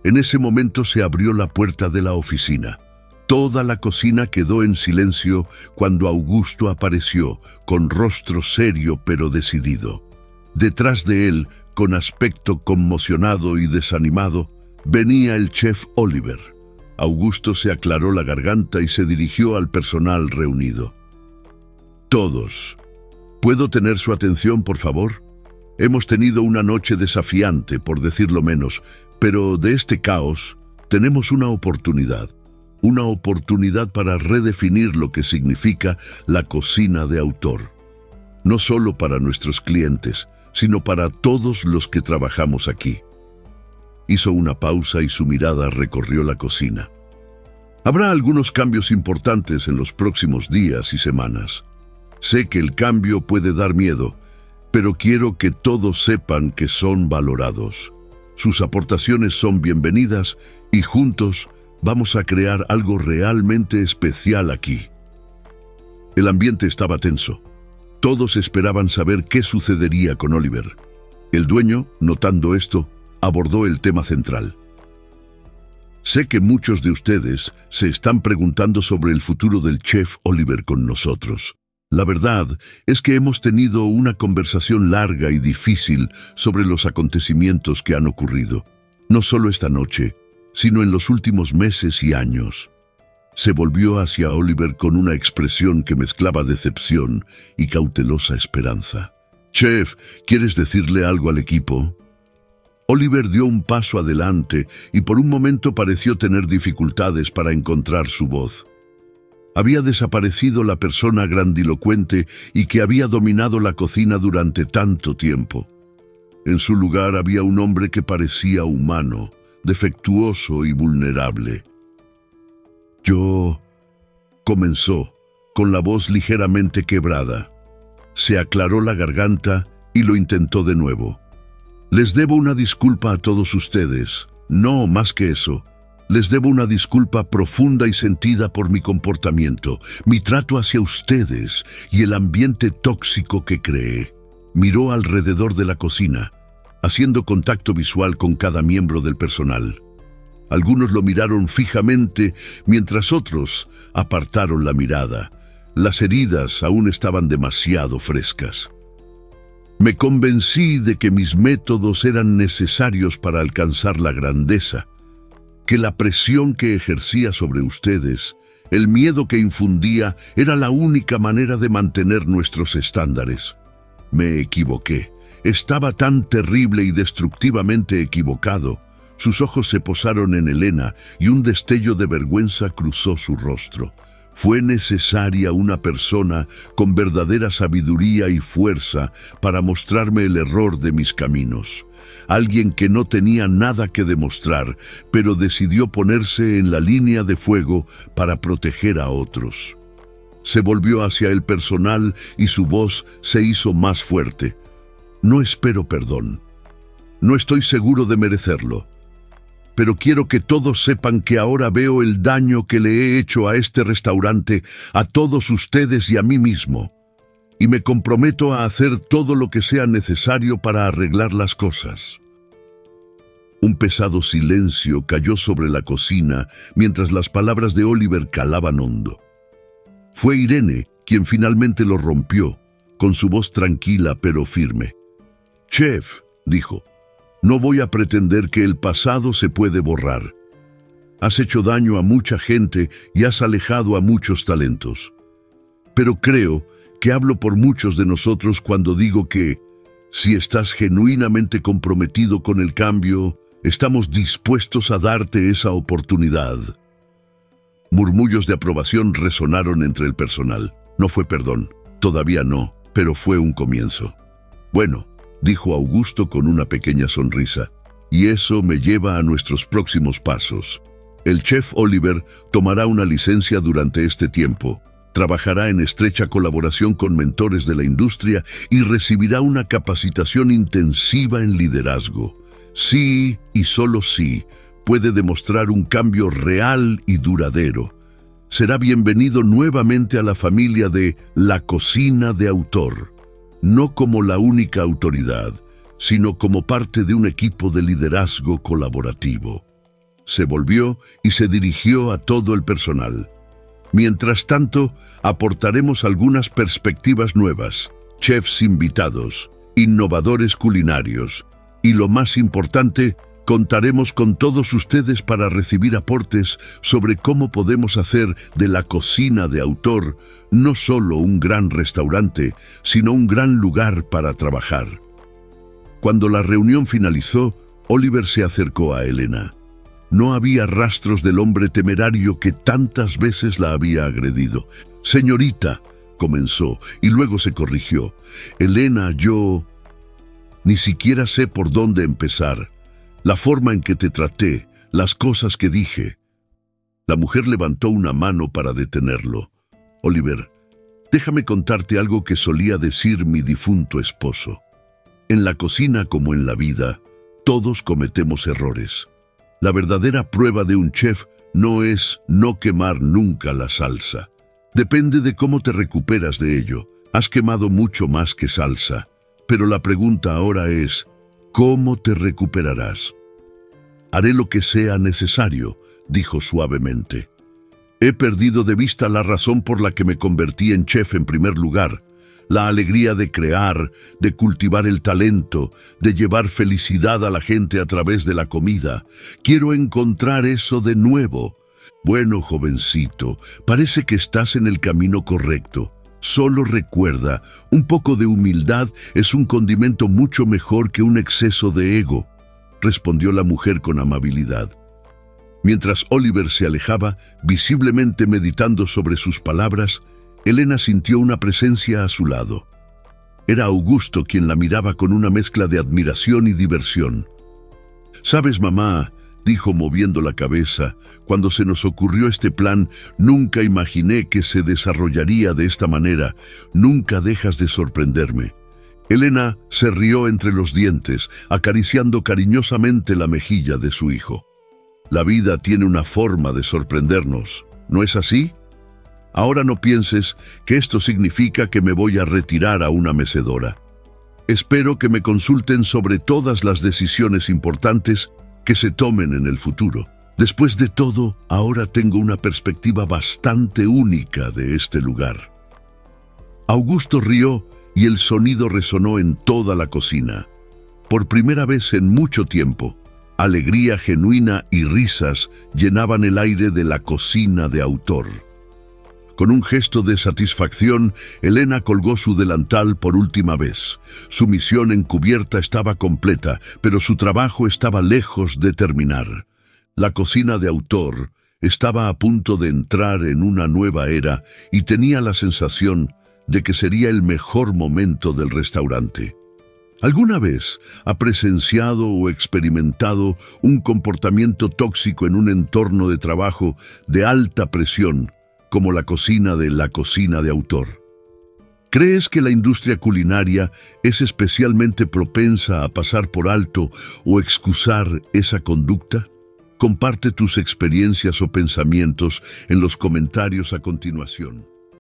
En ese momento se abrió la puerta de la oficina. Toda la cocina quedó en silencio cuando Augusto apareció, con rostro serio pero decidido. Detrás de él, con aspecto conmocionado y desanimado, venía el chef Oliver. Augusto se aclaró la garganta y se dirigió al personal reunido. Todos, ¿puedo tener su atención, por favor? Hemos tenido una noche desafiante, por decirlo menos, pero de este caos tenemos una oportunidad para redefinir lo que significa la cocina de autor. No solo para nuestros clientes, sino para todos los que trabajamos aquí. Hizo una pausa y su mirada recorrió la cocina. Habrá algunos cambios importantes en los próximos días y semanas. Sé que el cambio puede dar miedo, pero quiero que todos sepan que son valorados. Sus aportaciones son bienvenidas y juntos vamos a crear algo realmente especial aquí. El ambiente estaba tenso. Todos esperaban saber qué sucedería con Oliver. El dueño, notando esto, abordó el tema central. Sé que muchos de ustedes se están preguntando sobre el futuro del chef Oliver con nosotros. La verdad es que hemos tenido una conversación larga y difícil sobre los acontecimientos que han ocurrido, no solo esta noche, sino en los últimos meses y años. Se volvió hacia Oliver con una expresión que mezclaba decepción y cautelosa esperanza. «Chef, ¿quieres decirle algo al equipo?» Oliver dio un paso adelante y por un momento pareció tener dificultades para encontrar su voz. Había desaparecido la persona grandilocuente y que había dominado la cocina durante tanto tiempo. En su lugar había un hombre que parecía humano, defectuoso y vulnerable. Comenzó, con la voz ligeramente quebrada. Se aclaró la garganta y lo intentó de nuevo. Les debo una disculpa a todos ustedes. No, más que eso. Les debo una disculpa profunda y sentida por mi comportamiento, mi trato hacia ustedes y el ambiente tóxico que creé. Miró alrededor de la cocina, haciendo contacto visual con cada miembro del personal. Algunos lo miraron fijamente, mientras otros apartaron la mirada. Las heridas aún estaban demasiado frescas. Me convencí de que mis métodos eran necesarios para alcanzar la grandeza, que la presión que ejercía sobre ustedes, el miedo que infundía, era la única manera de mantener nuestros estándares. Me equivoqué. Estaba tan terrible y destructivamente equivocado. Sus ojos se posaron en Elena y un destello de vergüenza cruzó su rostro. Fue necesaria una persona con verdadera sabiduría y fuerza para mostrarme el error de mis caminos. Alguien que no tenía nada que demostrar, pero decidió ponerse en la línea de fuego para proteger a otros. Se volvió hacia el personal y su voz se hizo más fuerte. No espero perdón. No estoy seguro de merecerlo. Pero quiero que todos sepan que ahora veo el daño que le he hecho a este restaurante, a todos ustedes y a mí mismo. Y me comprometo a hacer todo lo que sea necesario para arreglar las cosas. Un pesado silencio cayó sobre la cocina mientras las palabras de Oliver calaban hondo. Fue Irene quien finalmente lo rompió, con su voz tranquila pero firme. «Chef», dijo, «no voy a pretender que el pasado se puede borrar. Has hecho daño a mucha gente y has alejado a muchos talentos. Pero creo que hablo por muchos de nosotros cuando digo que, si estás genuinamente comprometido con el cambio, estamos dispuestos a darte esa oportunidad». Murmullos de aprobación resonaron entre el personal. No fue perdón, todavía no, pero fue un comienzo. «Bueno», dijo Augusto con una pequeña sonrisa, «y eso me lleva a nuestros próximos pasos. El chef Oliver tomará una licencia durante este tiempo, trabajará en estrecha colaboración con mentores de la industria y recibirá una capacitación intensiva en liderazgo. Sí, y solo sí, puede demostrar un cambio real y duradero. Será bienvenido nuevamente a la familia de La Cocina de Autor, no como la única autoridad, sino como parte de un equipo de liderazgo colaborativo». Se volvió y se dirigió a todo el personal. «Mientras tanto, aportaremos algunas perspectivas nuevas, chefs invitados, innovadores culinarios, y lo más importante, contaremos con todos ustedes para recibir aportes sobre cómo podemos hacer de La Cocina de Autor no solo un gran restaurante, sino un gran lugar para trabajar». Cuando la reunión finalizó, Oliver se acercó a Elena. No había rastros del hombre temerario que tantas veces la había agredido. «Señorita», comenzó, y luego se corrigió. «Elena, yo ni siquiera sé por dónde empezar. La forma en que te traté, las cosas que dije». La mujer levantó una mano para detenerlo. «Oliver, déjame contarte algo que solía decir mi difunto esposo. En la cocina como en la vida, todos cometemos errores. La verdadera prueba de un chef no es no quemar nunca la salsa. Depende de cómo te recuperas de ello. Has quemado mucho más que salsa. Pero la pregunta ahora es, ¿cómo te recuperarás?» «Haré lo que sea necesario», dijo suavemente. «He perdido de vista la razón por la que me convertí en chef en primer lugar. La alegría de crear, de cultivar el talento, de llevar felicidad a la gente a través de la comida. Quiero encontrar eso de nuevo. Bueno, jovencito, parece que estás en el camino correcto. Solo recuerda, un poco de humildad es un condimento mucho mejor que un exceso de ego», respondió la mujer con amabilidad. Mientras Oliver se alejaba, visiblemente meditando sobre sus palabras, Elena sintió una presencia a su lado. Era Augusto quien la miraba con una mezcla de admiración y diversión. «Sabes, mamá», dijo moviendo la cabeza, «cuando se nos ocurrió este plan, nunca imaginé que se desarrollaría de esta manera. Nunca dejas de sorprenderme». Elena se rió entre los dientes, acariciando cariñosamente la mejilla de su hijo. «La vida tiene una forma de sorprendernos, ¿no es así? Ahora no pienses que esto significa que me voy a retirar a una mecedora. Espero que me consulten sobre todas las decisiones importantes que se tomen en el futuro. Después de todo, ahora tengo una perspectiva bastante única de este lugar». Augusto rió y el sonido resonó en toda la cocina. Por primera vez en mucho tiempo, alegría genuina y risas llenaban el aire de la cocina de autor. Con un gesto de satisfacción, Elena colgó su delantal por última vez. Su misión encubierta estaba completa, pero su trabajo estaba lejos de terminar. La cocina de autor estaba a punto de entrar en una nueva era y tenía la sensación de que sería el mejor momento del restaurante. ¿Alguna vez ha presenciado o experimentado un comportamiento tóxico en un entorno de trabajo de alta presión, como la cocina de autor? ¿Crees que la industria culinaria es especialmente propensa a pasar por alto o excusar esa conducta? Comparte tus experiencias o pensamientos en los comentarios a continuación.